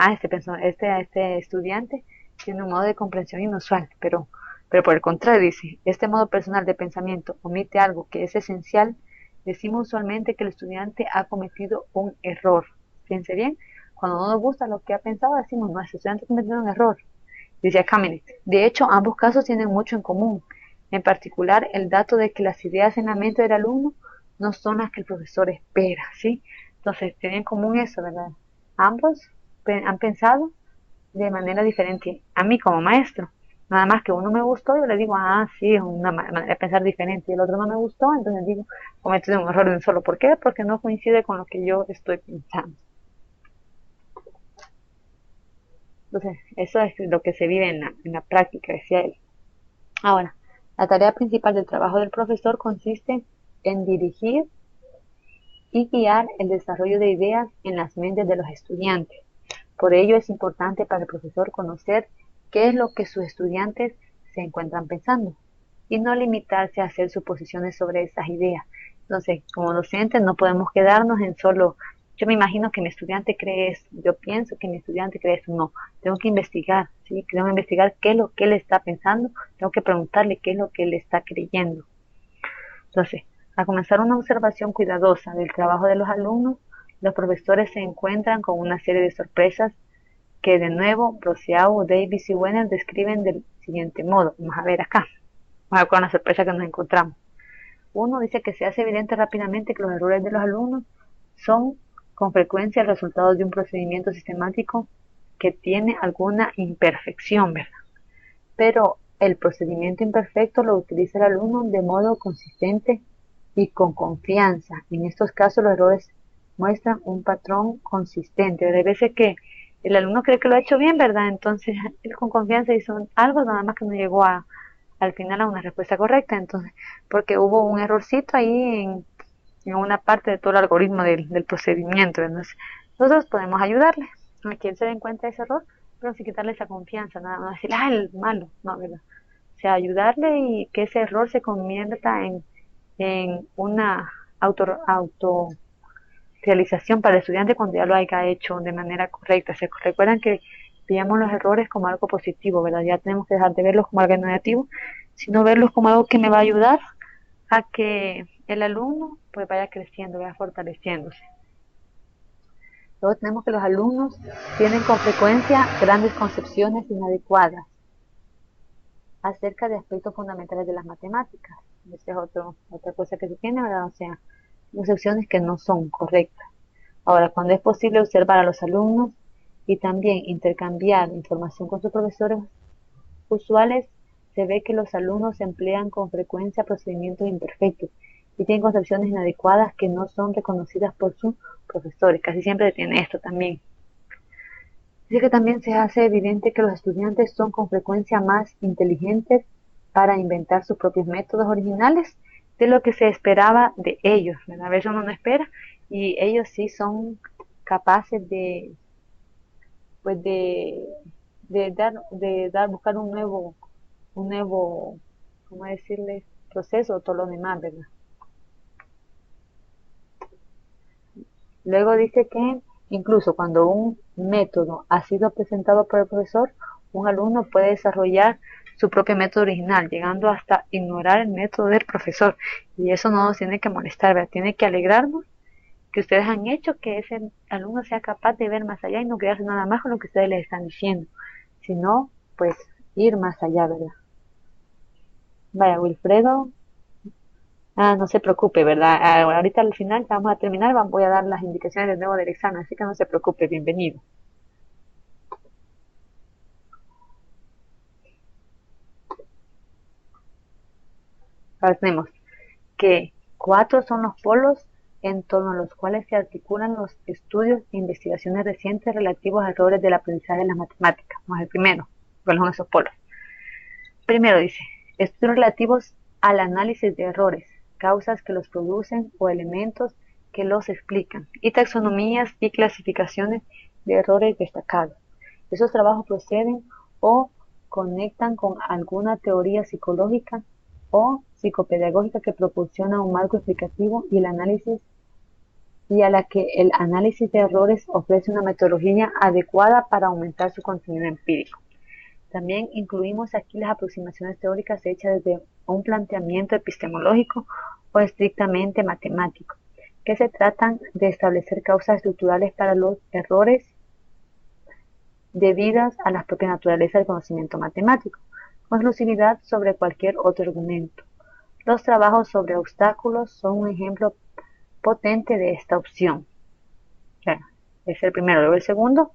este estudiante tiene un modo de comprensión inusual, pero por el contrario, dice, este modo personal de pensamiento omite algo que es esencial, decimos usualmente que el estudiante ha cometido un error. Fíjense bien, cuando no nos gusta lo que ha pensado, decimos, no, este estudiante ha cometido un error. Dice Kamenet. De hecho, ambos casos tienen mucho en común, en particular el dato de que las ideas en la mente del alumno no son las que el profesor espera, ¿sí? Entonces, tienen en común eso, ¿verdad? Ambos han pensado de manera diferente a mí como maestro. Nada más que uno me gustó, yo le digo, ah, sí, es una manera de pensar diferente, y el otro no me gustó, entonces digo, cometí un error de un solo. ¿Por qué? Porque no coincide con lo que yo estoy pensando. Entonces, eso es lo que se vive en la práctica, decía él. Ahora, la tarea principal del trabajo del profesor consiste en dirigir y guiar el desarrollo de ideas en las mentes de los estudiantes. Por ello es importante para el profesor conocer qué es lo que sus estudiantes se encuentran pensando y no limitarse a hacer suposiciones sobre esas ideas. Entonces, como docentes no podemos quedarnos en solo, yo me imagino que mi estudiante cree esto, yo pienso que mi estudiante cree esto, no, tengo que investigar, ¿sí? Tengo que investigar qué es lo que él está pensando, tengo que preguntarle qué es lo que él está creyendo. Entonces, al comenzar una observación cuidadosa del trabajo de los alumnos, los profesores se encuentran con una serie de sorpresas que de nuevo Brosiau, Davis y Wenner describen del siguiente modo. Vamos a ver acá. Vamos a ver con la sorpresa que nos encontramos. Uno dice que se hace evidente rápidamente que los errores de los alumnos son con frecuencia el resultado de un procedimiento sistemático que tiene alguna imperfección, ¿verdad? Pero el procedimiento imperfecto lo utiliza el alumno de modo consistente y con confianza. En estos casos los errores muestran un patrón consistente. Hay veces que el alumno cree que lo ha hecho bien, ¿verdad? Entonces él con confianza hizo algo, nada más que no llegó al final a una respuesta correcta. Entonces, porque hubo un errorcito ahí en una parte de todo el algoritmo del procedimiento. Entonces, nosotros podemos ayudarle a quien se dé cuenta de ese error, pero sin quitarle esa confianza, nada más decir, ah, el malo, no, ¿verdad? O sea, ayudarle y que ese error se convierta en una auto realización para el estudiante cuando ya lo haya hecho de manera correcta. Se recuerdan que veamos los errores como algo positivo, ¿verdad? Ya tenemos que dejar de verlos como algo negativo, sino verlos como algo que me va a ayudar a que el alumno pues vaya creciendo, vaya fortaleciéndose. Luego tenemos que los alumnos tienen con frecuencia grandes concepciones inadecuadas acerca de aspectos fundamentales de las matemáticas. Esa es otra cosa que se tiene, ¿verdad? O sea, concepciones que no son correctas. Ahora, cuando es posible observar a los alumnos y también intercambiar información con sus profesores usuales, se ve que los alumnos emplean con frecuencia procedimientos imperfectos y tienen concepciones inadecuadas que no son reconocidas por sus profesores. Casi siempre tiene esto también. Así que también se hace evidente que los estudiantes son con frecuencia más inteligentes para inventar sus propios métodos originales de lo que se esperaba de ellos. A veces uno no espera y ellos sí son capaces pues buscar un nuevo, ¿cómo decirle? Proceso o todo lo demás, ¿verdad? Luego dice que incluso cuando un método ha sido presentado por el profesor, un alumno puede desarrollar su propio método original, llegando hasta ignorar el método del profesor. Y eso no nos tiene que molestar, ¿verdad? Tiene que alegrarnos que ustedes han hecho que ese alumno sea capaz de ver más allá y no quedarse nada más con lo que ustedes les están diciendo, sino pues ir más allá, ¿verdad? Vaya, Wilfredo, no se preocupe, ¿verdad? Ahorita al final ya vamos a terminar, voy a dar las indicaciones de nuevo del examen, así que no se preocupe, bienvenido. Ahora tenemos que 4 son los polos en torno a los cuales se articulan los estudios e investigaciones recientes relativos a errores del aprendizaje de las matemáticas. Vamos al primero, ¿cuáles son esos polos? Primero dice, estudios relativos al análisis de errores, causas que los producen o elementos que los explican, y taxonomías y clasificaciones de errores destacados. Esos trabajos proceden o conectan con alguna teoría psicológica o psicopedagógica que proporciona un marco explicativo y a la que el análisis de errores ofrece una metodología adecuada para aumentar su contenido empírico. También incluimos aquí las aproximaciones teóricas hechas desde un planteamiento epistemológico o estrictamente matemático, que se tratan de establecer causas estructurales para los errores debidas a la propia naturaleza del conocimiento matemático, con exclusividad sobre cualquier otro argumento. Los trabajos sobre obstáculos son un ejemplo potente de esta opción. Bueno, es el primero. Luego el segundo,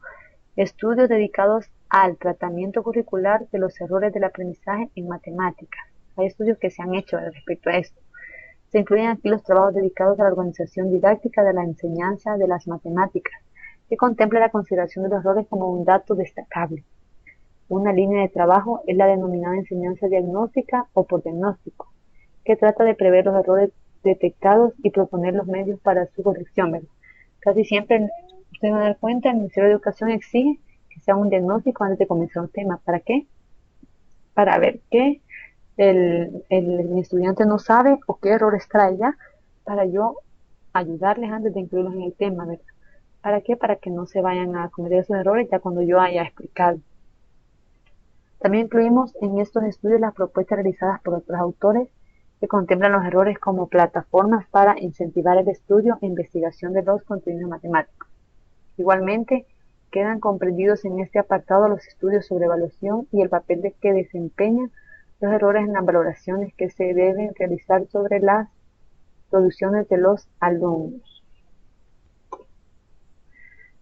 estudios dedicados al tratamiento curricular de los errores del aprendizaje en matemáticas. Hay estudios que se han hecho respecto a esto. Se incluyen aquí los trabajos dedicados a la organización didáctica de la enseñanza de las matemáticas, que contempla la consideración de los errores como un dato destacable. Una línea de trabajo es la denominada enseñanza diagnóstica o por diagnóstico, que trata de prever los errores detectados y proponer los medios para su corrección, ¿verdad? Casi siempre, ustedes van a dar cuenta, el Ministerio de Educación exige que sea un diagnóstico antes de comenzar un tema. ¿Para qué? Para ver qué mi estudiante no sabe o qué errores trae ya, para yo ayudarles antes de incluirlos en el tema, ¿verdad? ¿Para qué? Para que no se vayan a cometer esos errores ya cuando yo haya explicado. También incluimos en estos estudios las propuestas realizadas por otros autores que contemplan los errores como plataformas para incentivar el estudio e investigación de los contenidos matemáticos. Igualmente, quedan comprendidos en este apartado los estudios sobre evaluación y el papel que desempeñan los errores en las valoraciones que se deben realizar sobre las producciones de los alumnos.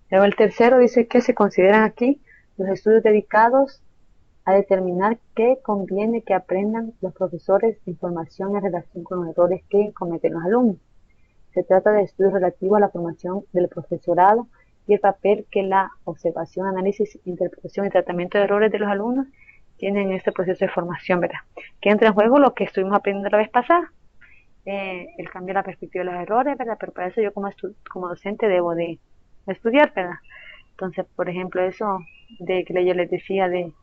Luego el tercero dice que se consideran aquí los estudios dedicados a determinar qué conviene que aprendan los profesores de información en relación con los errores que cometen los alumnos. Se trata de estudios relativos a la formación del profesorado y el papel que la observación, análisis, interpretación y tratamiento de errores de los alumnos tienen en este proceso de formación, ¿verdad? Que entra en juego lo que estuvimos aprendiendo la vez pasada, el cambiar la perspectiva de los errores, ¿verdad? Pero para eso yo como docente debo de estudiar, ¿verdad? Entonces, por ejemplo, eso de que yo les decía de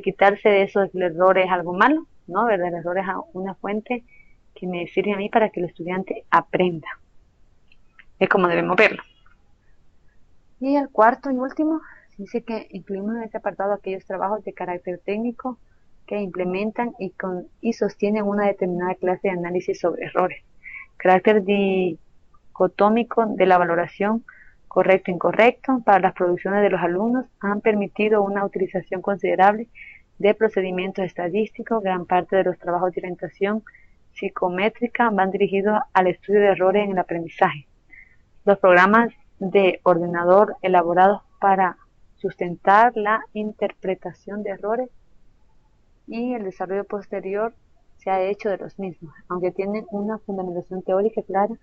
quitarse de eso de que el error es algo malo, ¿no? ¿Verdad? El error es una fuente que me sirve a mí para que el estudiante aprenda. Es como debemos verlo. Y el cuarto y último, dice que incluimos en este apartado aquellos trabajos de carácter técnico que implementan y sostienen una determinada clase de análisis sobre errores. Carácter dicotómico de la valoración correcto-incorrecto para las producciones de los alumnos han permitido una utilización considerable de procedimientos estadísticos. Gran parte de los trabajos de orientación psicométrica van dirigidos al estudio de errores en el aprendizaje. Los programas de ordenador elaborados para sustentar la interpretación de errores y el desarrollo posterior se ha hecho de los mismos, aunque tienen una fundamentación teórica clara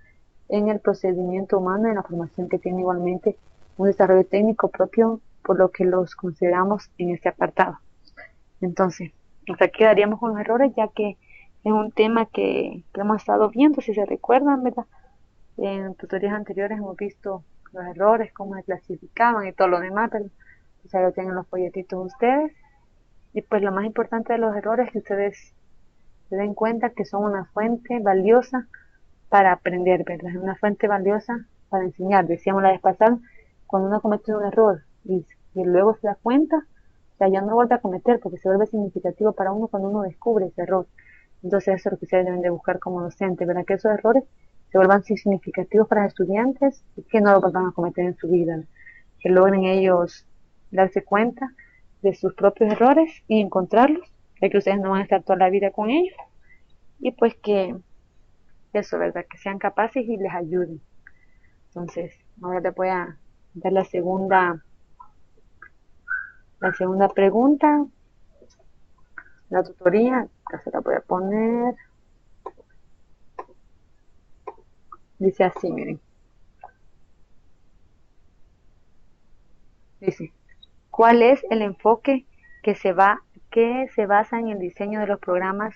en el procedimiento humano y en la formación que tiene igualmente un desarrollo técnico propio, por lo que los consideramos en este apartado. Entonces, hasta aquí quedaríamos con los errores, ya que es un tema que hemos estado viendo, si se recuerdan, ¿verdad? En tutorías anteriores hemos visto los errores, cómo se clasificaban y todo lo demás, pero pues ahí lo tienen los folletitos ustedes. Y pues lo más importante de los errores es que ustedes se den cuenta que son una fuente valiosa para aprender, ¿verdad? Es una fuente valiosa para enseñar. Decíamos la vez pasada, cuando uno comete un error y luego se da cuenta, o sea, ya no lo vuelve a cometer porque se vuelve significativo para uno cuando uno descubre ese error. Entonces eso es lo que ustedes deben de buscar como docentes, ¿verdad? Que esos errores se vuelvan significativos para los estudiantes y que no lo vuelvan a cometer en su vida, que logren ellos darse cuenta de sus propios errores y encontrarlos, ya que ustedes no van a estar toda la vida con ellos, y pues que eso, ¿verdad? Que sean capaces y les ayuden. Entonces, ahora les voy a dar la segunda pregunta, la tutoría, acá se la voy a poner, dice así, miren, dice, ¿cuál es el enfoque que se basa en el diseño de los programas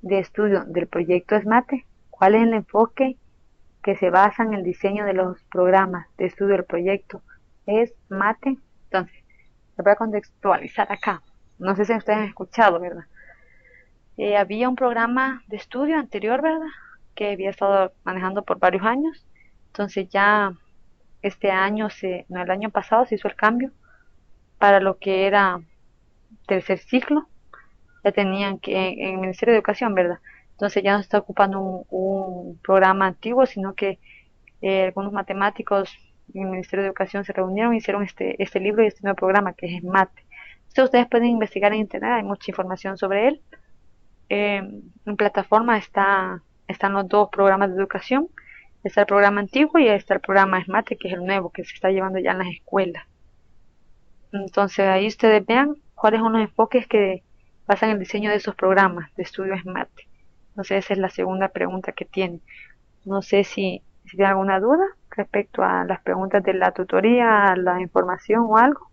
de estudio del proyecto SMATE? ¿Cuál es el enfoque que se basa en el diseño de los programas de estudio del proyecto es MATE. Entonces, les voy a contextualizar acá. No sé si ustedes han escuchado, ¿verdad? Había un programa de estudio anterior, ¿verdad? Que había estado manejando por varios años. Entonces ya este año, no, el año pasado se hizo el cambio para lo que era tercer ciclo. Ya tenían que, en el Ministerio de Educación, ¿verdad? Entonces ya no se está ocupando un programa antiguo, sino que algunos matemáticos en el Ministerio de Educación se reunieron y hicieron este libro y este nuevo programa que es MATE. Esto ustedes pueden investigar en internet, hay mucha información sobre él. En plataforma están los dos programas de educación, está el programa antiguo y está el programa SMATE, que es el nuevo que se está llevando ya en las escuelas. Entonces ahí ustedes vean cuáles son los enfoques que basan el diseño de esos programas de estudio SMATE. Entonces esa es la segunda pregunta que tiene. No sé si tiene alguna duda respecto a las preguntas de la tutoría, la información o algo.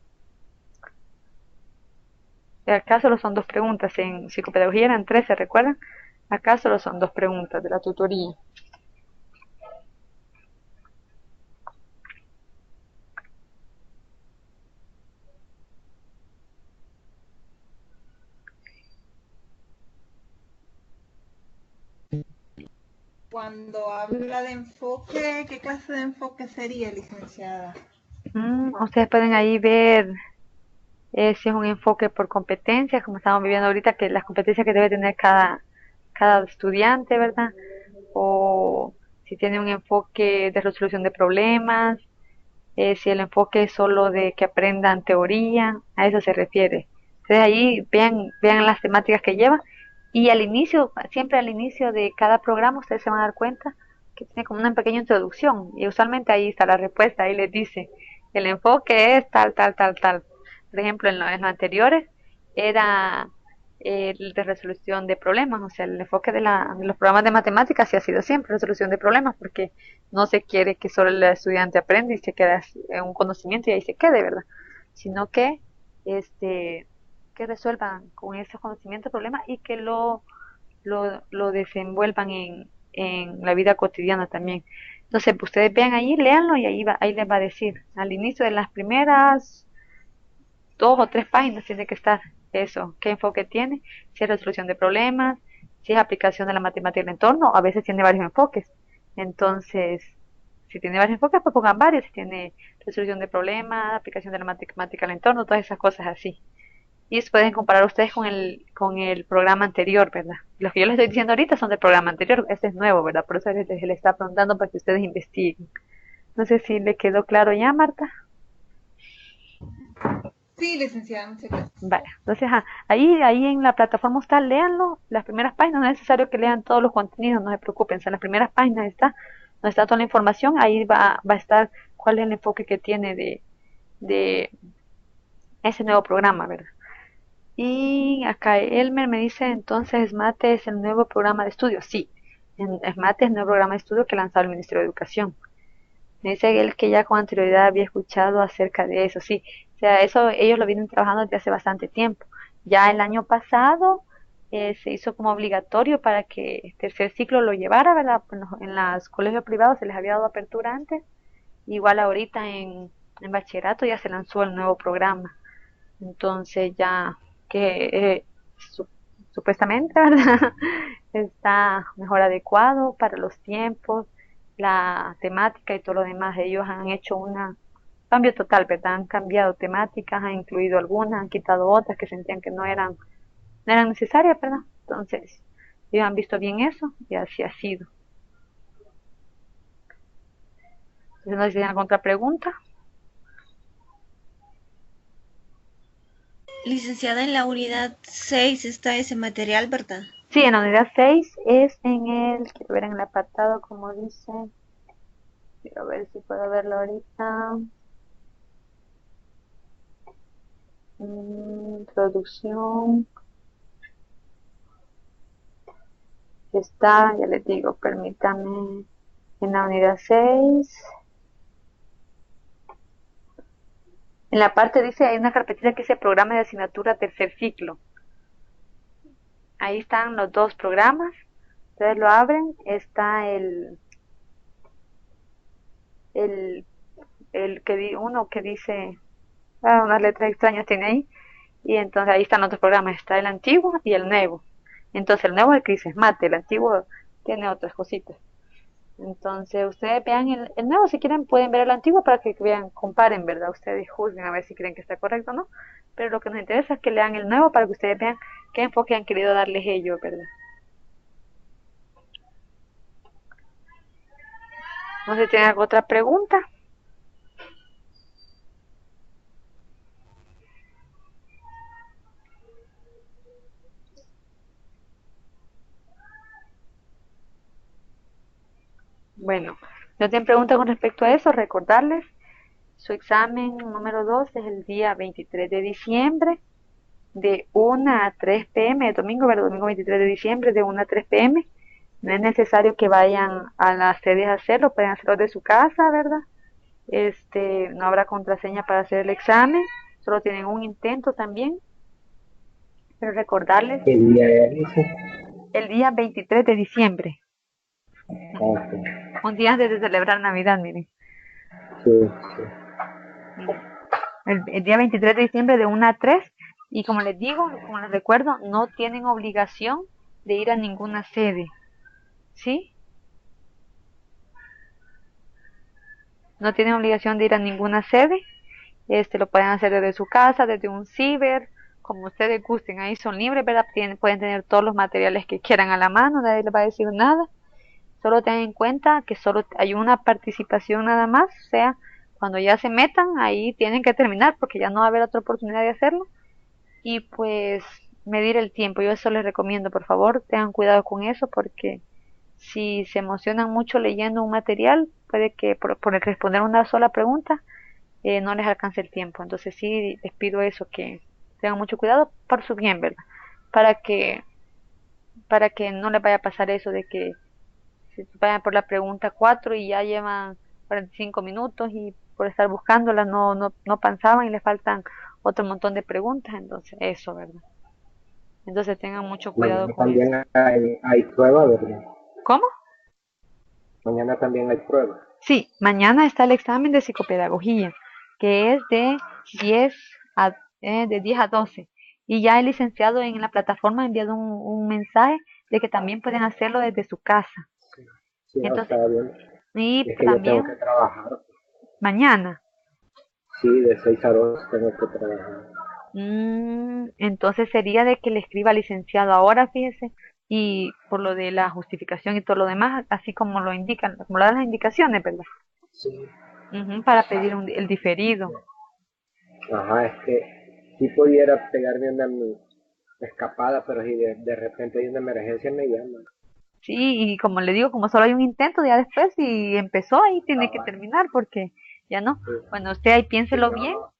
Acá solo son dos preguntas, en psicopedagogía eran 13, ¿recuerdan? Acá solo son dos preguntas de la tutoría. Cuando habla de enfoque, ¿qué clase de enfoque sería, licenciada? Ustedes pueden ahí ver si es un enfoque por competencias, como estamos viviendo ahorita, que las competencias que debe tener cada estudiante, ¿verdad? O si tiene un enfoque de resolución de problemas, si el enfoque es solo de que aprendan teoría, a eso se refiere. Entonces ahí vean las temáticas que lleva y al inicio, siempre al inicio de cada programa ustedes se van a dar cuenta que tiene como una pequeña introducción y usualmente ahí está la respuesta, ahí les dice, el enfoque es tal, tal, tal, tal. Por ejemplo, en los anteriores era el de resolución de problemas, o sea, el enfoque de los programas de matemáticas sí ha sido siempre resolución de problemas, porque no se quiere que solo el estudiante aprenda y se quede en un conocimiento y ahí se quede, ¿verdad? Sino que este que resuelvan con esos conocimientos problemas y que lo desenvuelvan en la vida cotidiana también. Entonces, pues, ustedes vean ahí, léanlo y ahí les va a decir, al inicio de las primeras 2 o 3 páginas tiene que estar eso, qué enfoque tiene, si es resolución de problemas, si es aplicación de la matemática en el entorno, a veces tiene varios enfoques. Entonces, si tiene varios enfoques, pues pongan varios, si tiene resolución de problemas, aplicación de la matemática al entorno, todas esas cosas así. Y pueden comparar ustedes con el programa anterior, ¿verdad? Los que yo les estoy diciendo ahorita son del programa anterior, este es nuevo, ¿verdad? Por eso les está preguntando para que ustedes investiguen. No sé si le quedó claro ya, Marta. Sí, licenciada, muchas gracias. Vale, entonces ahí en la plataforma está, léanlo, las primeras páginas, no es necesario que lean todos los contenidos, no se preocupen, en las primeras páginas donde está toda la información, ahí va a estar cuál es el enfoque que tiene de ese nuevo programa, ¿verdad? Y acá Elmer me dice, entonces SMATE es el nuevo programa de estudio. Sí, SMATE es el nuevo programa de estudio que ha lanzado el Ministerio de Educación. Me dice él que ya con anterioridad había escuchado acerca de eso, sí. O sea, eso ellos lo vienen trabajando desde hace bastante tiempo. Ya el año pasado se hizo como obligatorio para que el tercer ciclo lo llevara, ¿verdad? En los colegios privados se les había dado apertura antes. Igual ahorita en bachillerato ya se lanzó el nuevo programa. Entonces ya que su- supuestamente, ¿verdad? Está mejor adecuado para los tiempos, la temática y todo lo demás. Ellos han hecho un cambio total, ¿verdad? Han cambiado temáticas, han incluido algunas, han quitado otras que sentían que no eran necesarias, ¿verdad? Entonces, ellos han visto bien eso y así ha sido. Entonces, no sé si tienen alguna otra pregunta. Licenciada, en la unidad 6 está ese material, ¿verdad? Sí, en la unidad 6 es quiero ver en el apartado como dice, quiero ver si puedo verlo ahorita. Introducción. Está, ya les digo, permítame, en la unidad 6. En la parte dice, hay una carpetita que dice programa de asignatura tercer ciclo. Ahí están los dos programas. Ustedes lo abren, está el, uno que dice, unas letras extrañas tiene ahí, y entonces ahí están otros programas, está el antiguo y el nuevo. Entonces el nuevo es el que dice mate, el antiguo tiene otras cositas. Entonces ustedes vean el nuevo, si quieren pueden ver el antiguo para que vean, comparen, ¿verdad? Ustedes juzguen a ver si creen que está correcto o no. Pero lo que nos interesa es que lean el nuevo para que ustedes vean qué enfoque han querido darles ellos, ¿verdad? No sé si tienen alguna otra pregunta. Bueno, no tienen preguntas con respecto a eso, recordarles, su examen número 2 es el día 23 de diciembre de 1 a 3 p.m. el domingo, ¿verdad? Domingo 23 de diciembre de 1 a 3 p.m. No es necesario que vayan a las sedes a hacerlo, pueden hacerlo de su casa, ¿verdad? No habrá contraseña para hacer el examen, solo tienen un intento también, pero recordarles, ¿Qué día es? el día 23 de diciembre, un día antes de celebrar Navidad, miren. Sí, sí. El día 23 de diciembre de 1 a 3, y como les digo, como les recuerdo, no tienen obligación de ir a ninguna sede, ¿sí? No tienen obligación de ir a ninguna sede, lo pueden hacer desde su casa, desde un ciber, como ustedes gusten, ahí son libres, ¿verdad? Pueden tener todos los materiales que quieran a la mano, nadie les va a decir nada. Solo tengan en cuenta que solo hay una participación nada más, o sea, cuando ya se metan, ahí tienen que terminar porque ya no va a haber otra oportunidad de hacerlo. Y pues medir el tiempo, yo eso les recomiendo, por favor, tengan cuidado con eso porque si se emocionan mucho leyendo un material, puede que por responder una sola pregunta no les alcance el tiempo. Entonces sí les pido eso, que tengan mucho cuidado por su bien, ¿verdad? Para que, para que no les vaya a pasar eso de que se vayan por la pregunta 4 y ya llevan 45 minutos y por estar buscándola no pensaban y les faltan otro montón de preguntas, entonces eso, ¿verdad? Entonces tengan mucho cuidado Mañana con eso. también hay prueba, ¿verdad? ¿Cómo? Mañana también hay prueba. Sí, mañana está el examen de psicopedagogía, que es de 10 a 12. Y ya el licenciado en la plataforma ha enviado un mensaje de que también pueden hacerlo desde su casa. Sí, sí, no, Entonces, estaba bien. y Es que yo tengo también que trabajar. mañana. Sí, de 6 a 2 tengo que trabajar. Entonces sería de que le escriba al licenciado ahora, fíjese, y por lo de la justificación y todo lo demás, así como lo indican, como lo dan las indicaciones, ¿verdad? Sí. Para pedir el diferido. Ajá, es que si pudiera pegarme una escapada, pero si de repente hay una emergencia me llaman. Sí, y como le digo, como solo hay un intento, ya después si empezó ahí tiene que Ajá, terminar porque ya no. sí. Bueno, usted ahí Sí, piénselo bien mejor,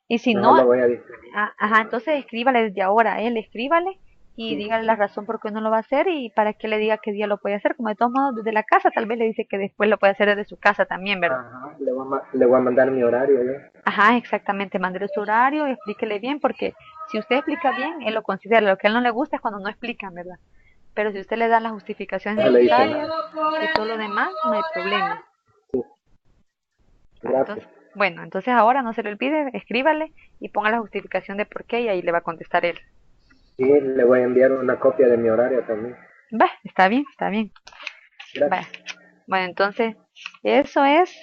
y si mejor no, lo voy a diferir. ajá, entonces escríbale desde ahora a él, escríbale y Sí. dígale la razón por qué no lo va a hacer y para que le diga qué día lo puede hacer. Como de todos modos desde la casa, tal vez le dice que después lo puede hacer desde su casa también, ¿verdad? Ajá, le voy a mandar mi horario yo. Ajá, exactamente, mándele su horario, explíquele bien porque si usted explica bien, él lo considera. Lo que a él no le gusta es cuando no explican, ¿verdad? Pero si usted le da las justificaciones No le dice necesarias nada. y todo lo demás, no hay problema. Sí, Entonces, gracias. bueno, entonces ahora no se le olvide, escríbale y ponga la justificación de por qué y ahí le va a contestar él. Sí, le voy a enviar una copia de mi horario también. Va, está bien, está bien. Va. Gracias. Bueno, entonces, eso es.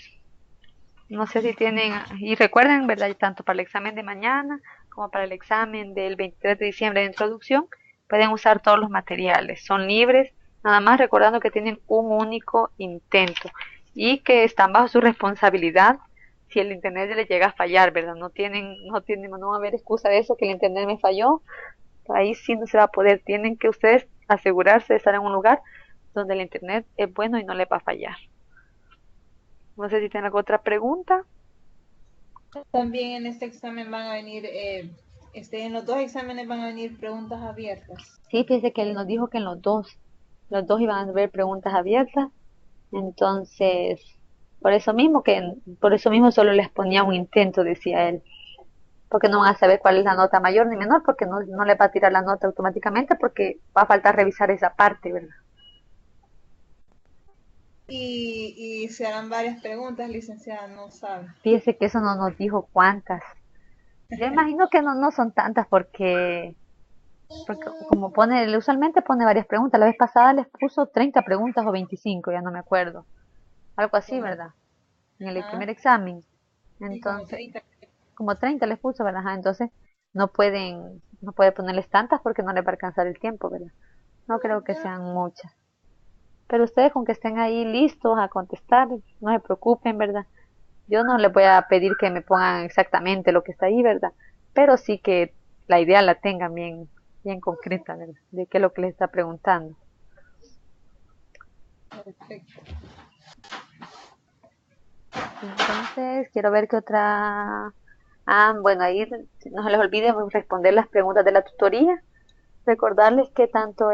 No sé si tienen, y recuerden, ¿verdad? Tanto para el examen de mañana como para el examen del 23 de diciembre de introducción, pueden usar todos los materiales, son libres, nada más recordando que tienen un único intento y que están bajo su responsabilidad si el internet les llega a fallar, ¿verdad? No va a haber excusa de eso, que el internet me falló, ahí sí no se va a poder, tienen que ustedes asegurarse de estar en un lugar donde el internet es bueno y no le va a fallar. No sé si tienen alguna otra pregunta. También en este examen van a venir, en los dos exámenes van a venir preguntas abiertas. Sí, fíjese que él nos dijo que en los dos iban a haber preguntas abiertas, entonces, por eso mismo solo les ponía un intento, decía él, porque no van a saber cuál es la nota mayor ni menor, porque no le va a tirar la nota automáticamente, porque va a faltar revisar esa parte, ¿verdad? Y se harán varias preguntas, licenciada, no sabe. Fíjese que eso no nos dijo cuántas. Yo imagino que no son tantas porque como pone, usualmente pone varias preguntas. La vez pasada les puso 30 preguntas o 25, ya no me acuerdo. Algo así, Como, ¿verdad? En el ah, primer examen. y como Entonces, 30. como 30 les puso, ¿verdad? Ajá, entonces no puede ponerles tantas porque no les va a alcanzar el tiempo, ¿verdad? No creo que sean muchas. Pero ustedes con que estén ahí listos a contestar, no se preocupen, ¿verdad? Yo no les voy a pedir que me pongan exactamente lo que está ahí, ¿verdad? Pero sí que la idea la tengan bien concreta, ¿verdad? De qué es lo que les está preguntando. Perfecto. Entonces, quiero ver qué otra. Ah, bueno, ahí no se les olvide responder las preguntas de la tutoría. Recordarles que tanto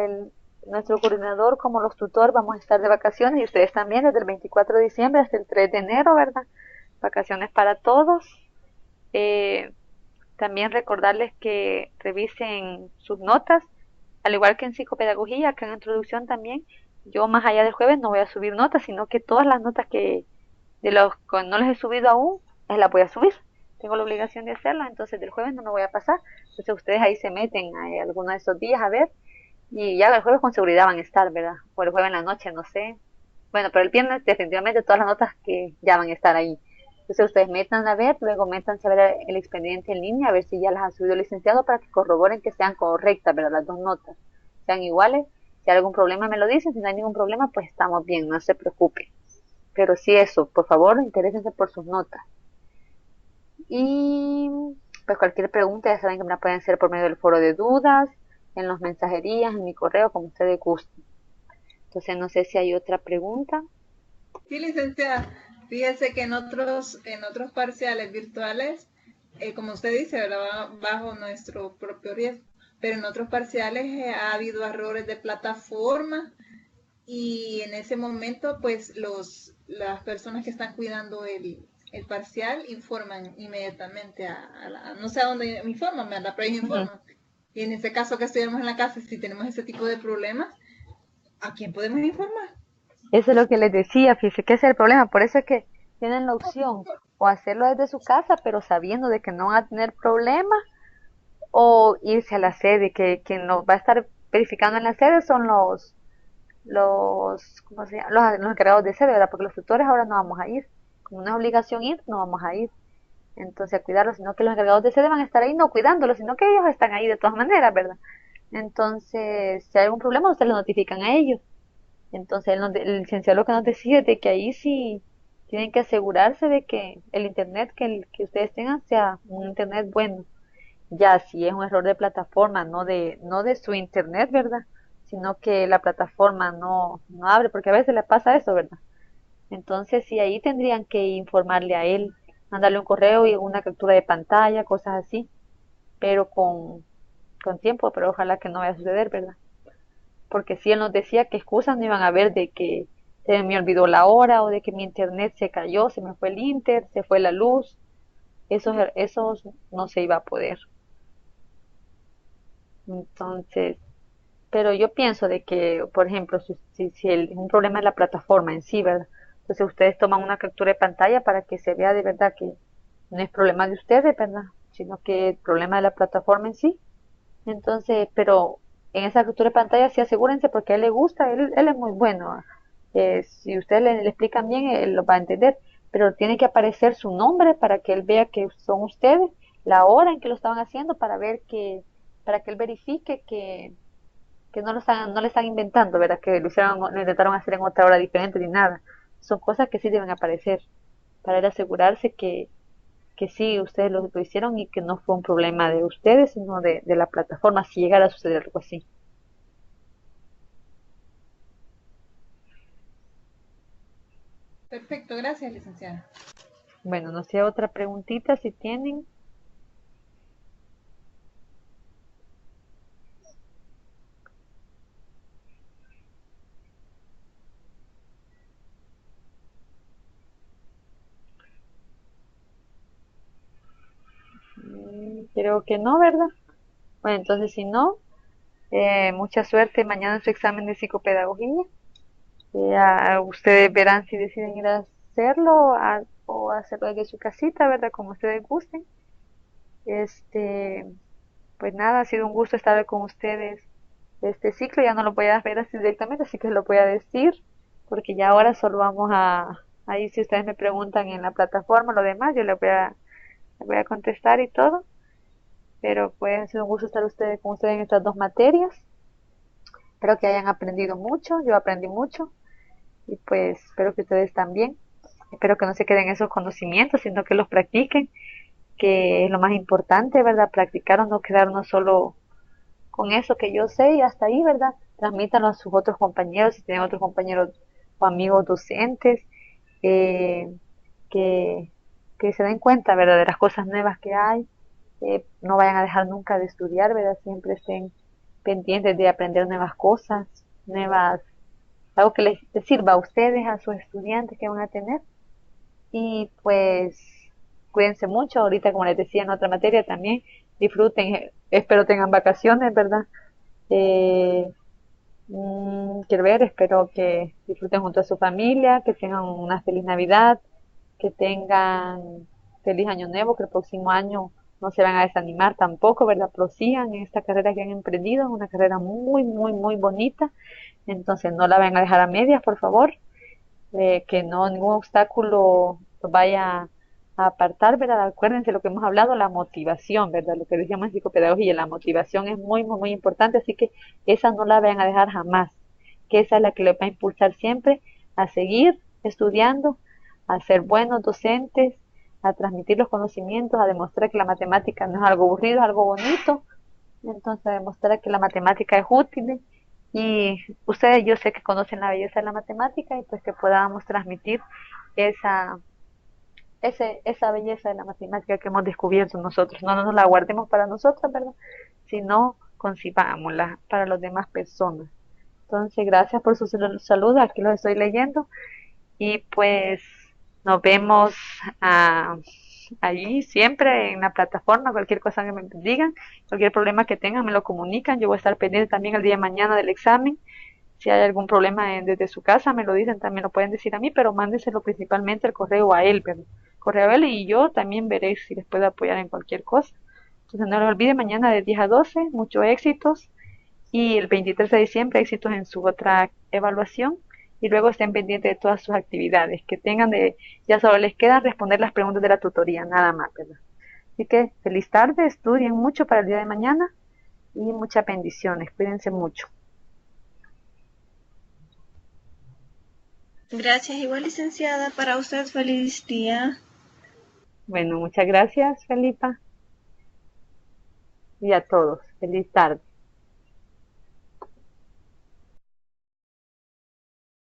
nuestro coordinador como los tutores vamos a estar de vacaciones y ustedes también desde el 24 de diciembre hasta el 3 de enero, ¿verdad? Vacaciones para todos. Eh, También recordarles que revisen sus notas, al igual que en psicopedagogía, que en introducción también. Yo más allá del jueves no voy a subir notas, sino que todas las notas que de los que no les he subido aún, las voy a subir. Tengo la obligación de hacerlo, entonces del jueves no me voy a pasar. Entonces ustedes ahí se meten a alguno de esos días a ver y ya el jueves con seguridad van a estar, ¿verdad? O el jueves en la noche, no sé. Bueno, pero el viernes definitivamente todas las notas que ya van a estar ahí. Entonces ustedes metan a ver, luego métanse a ver el expediente en línea, a ver si ya las ha subido el licenciado para que corroboren que sean correctas, ¿verdad? Las dos notas sean iguales. Si hay algún problema me lo dicen, si no hay ningún problema pues estamos bien, no se preocupen. Pero sí eso, por favor, interésense por sus notas. Y pues cualquier pregunta ya saben que me la pueden hacer por medio del foro de dudas, en los mensajerías, en mi correo, como ustedes gusten. Entonces no sé si hay otra pregunta. Sí, licenciada, fíjese que en otros parciales virtuales, como usted dice, ¿verdad? Bajo nuestro propio riesgo, pero en otros parciales ha habido errores de plataforma y en ese momento, pues las personas que están cuidando el parcial informan inmediatamente no sé a dónde me informan, ¿verdad? Pero ellos Ujú. informan. Y en este caso que estuviéramos en la casa, si tenemos ese tipo de problemas, ¿a quién podemos informar? Eso es lo que les decía, fíjese que ese es el problema, por eso es que tienen la opción o hacerlo desde su casa, pero sabiendo de que no van a tener problemas, o irse a la sede, que quien nos va a estar verificando en la sede son ¿cómo se llama? Los encargados de sede, ¿verdad? Porque los tutores ahora no vamos a ir. Como no es obligación ir, no vamos a ir. Entonces a cuidarlos, sino que los encargados de sede van a estar ahí no cuidándolos, sino que ellos están ahí de todas maneras, ¿verdad? Entonces, si hay algún problema, ustedes lo notifican a ellos. Entonces, el licenciado lo que nos decía es de que ahí sí tienen que asegurarse de que el internet que ustedes tengan sea un internet bueno. Ya, si es un error de plataforma, no de su internet, ¿verdad? Sino que la plataforma no abre, porque a veces le pasa eso, ¿verdad? Entonces, sí, ahí tendrían que informarle a él, mandarle un correo y una captura de pantalla, cosas así, pero con tiempo, pero ojalá que no vaya a suceder, ¿verdad? Porque si él nos decía que excusas no iban a haber de que se me olvidó la hora o de que mi internet se cayó, se me fue el inter, se fue la luz, esos no se iba a poder. Entonces, pero yo pienso de que, por ejemplo, si un problema es la plataforma en sí, ¿verdad? Entonces ustedes toman una captura de pantalla para que se vea de verdad que no es problema de ustedes, ¿verdad? Sino que el problema de la plataforma en sí. Entonces, pero en esa captura de pantalla sí asegúrense porque a él le gusta, él es muy bueno. Si ustedes le explican bien, él lo va a entender, pero tiene que aparecer su nombre para que él vea que son ustedes, la hora en que lo estaban haciendo para que él verifique que no le están inventando, ¿verdad? Que lo intentaron hacer en otra hora diferente ni nada. Son cosas que sí deben aparecer para él asegurarse que sí, ustedes lo hicieron y que no fue un problema de ustedes, sino de la plataforma, si llegara a suceder algo así. Perfecto, gracias, licenciada. Bueno, no sé, otra preguntita si tienen. Creo que no, ¿verdad? Bueno, entonces si no, mucha suerte mañana en su examen de psicopedagogía. Ustedes verán si deciden ir a hacerlo o hacerlo desde su casita, ¿verdad? Como ustedes gusten. Este, pues nada, ha sido un gusto estar con ustedes este ciclo. Ya no lo voy a ver así directamente, así que lo voy a decir, porque ya ahora solo vamos ahí si ustedes me preguntan en la plataforma lo demás, yo les voy a contestar y todo. Pero pues ha sido un gusto estar con ustedes en estas dos materias. Espero que hayan aprendido mucho, yo aprendí mucho y pues espero que ustedes también. Espero que no se queden esos conocimientos, sino que los practiquen, que es lo más importante, ¿verdad? Practicar o no quedarnos solo con eso que yo sé y hasta ahí, ¿verdad? Transmítanlo a sus otros compañeros, si tienen otros compañeros o amigos docentes, eh, que, que se den cuenta, ¿verdad? De las cosas nuevas que hay. No vayan a dejar nunca de estudiar, ¿verdad? Siempre estén pendientes de aprender nuevas cosas, nuevas, algo que les sirva a ustedes, a sus estudiantes que van a tener. Y pues cuídense mucho, ahorita como les decía en otra materia también, disfruten, espero tengan vacaciones, ¿verdad? Eh, quiero ver, espero que disfruten junto a su familia, que tengan una feliz Navidad, que tengan feliz año nuevo, que el próximo año no se van a desanimar tampoco, ¿verdad? Prosigan en esta carrera que han emprendido, es una carrera muy, muy, muy bonita, entonces no la van a dejar a medias, por favor, que no ningún obstáculo los vaya a apartar, ¿verdad? Acuérdense lo que hemos hablado, la motivación, ¿verdad? Lo que decíamos en psicopedagogía, la motivación es muy, muy, muy importante, así que esa no la vayan a dejar jamás, que esa es la que les va a impulsar siempre a seguir estudiando, a ser buenos docentes, a transmitir los conocimientos, a demostrar que la matemática no es algo aburrido, es algo bonito, entonces a demostrar que la matemática es útil y ustedes yo sé que conocen la belleza de la matemática y pues que podamos transmitir esa, esa belleza de la matemática que hemos descubierto nosotros. No nos la guardemos para nosotros, ¿verdad? Sino concibámosla para las demás personas. Entonces, gracias por su saludo, aquí los estoy leyendo y pues nos vemos allí siempre en la plataforma, cualquier cosa que me digan, cualquier problema que tengan me lo comunican, yo voy a estar pendiente también el día de mañana del examen, si hay algún problema desde su casa me lo dicen, también lo pueden decir a mí, pero mándeselo principalmente el correo a él, pero correo a él y yo también veré si les puedo apoyar en cualquier cosa. Entonces no lo olviden, mañana de 10 a 12, muchos éxitos y el 23 de diciembre éxitos en su otra evaluación y luego estén pendientes de todas sus actividades, que tengan ya solo les queda responder las preguntas de la tutoría, nada más, ¿verdad? Así que feliz tarde, estudien mucho para el día de mañana y muchas bendiciones, cuídense mucho. Gracias, igual licenciada, para usted feliz día. Bueno, muchas gracias, Felipa, y a todos, feliz tarde.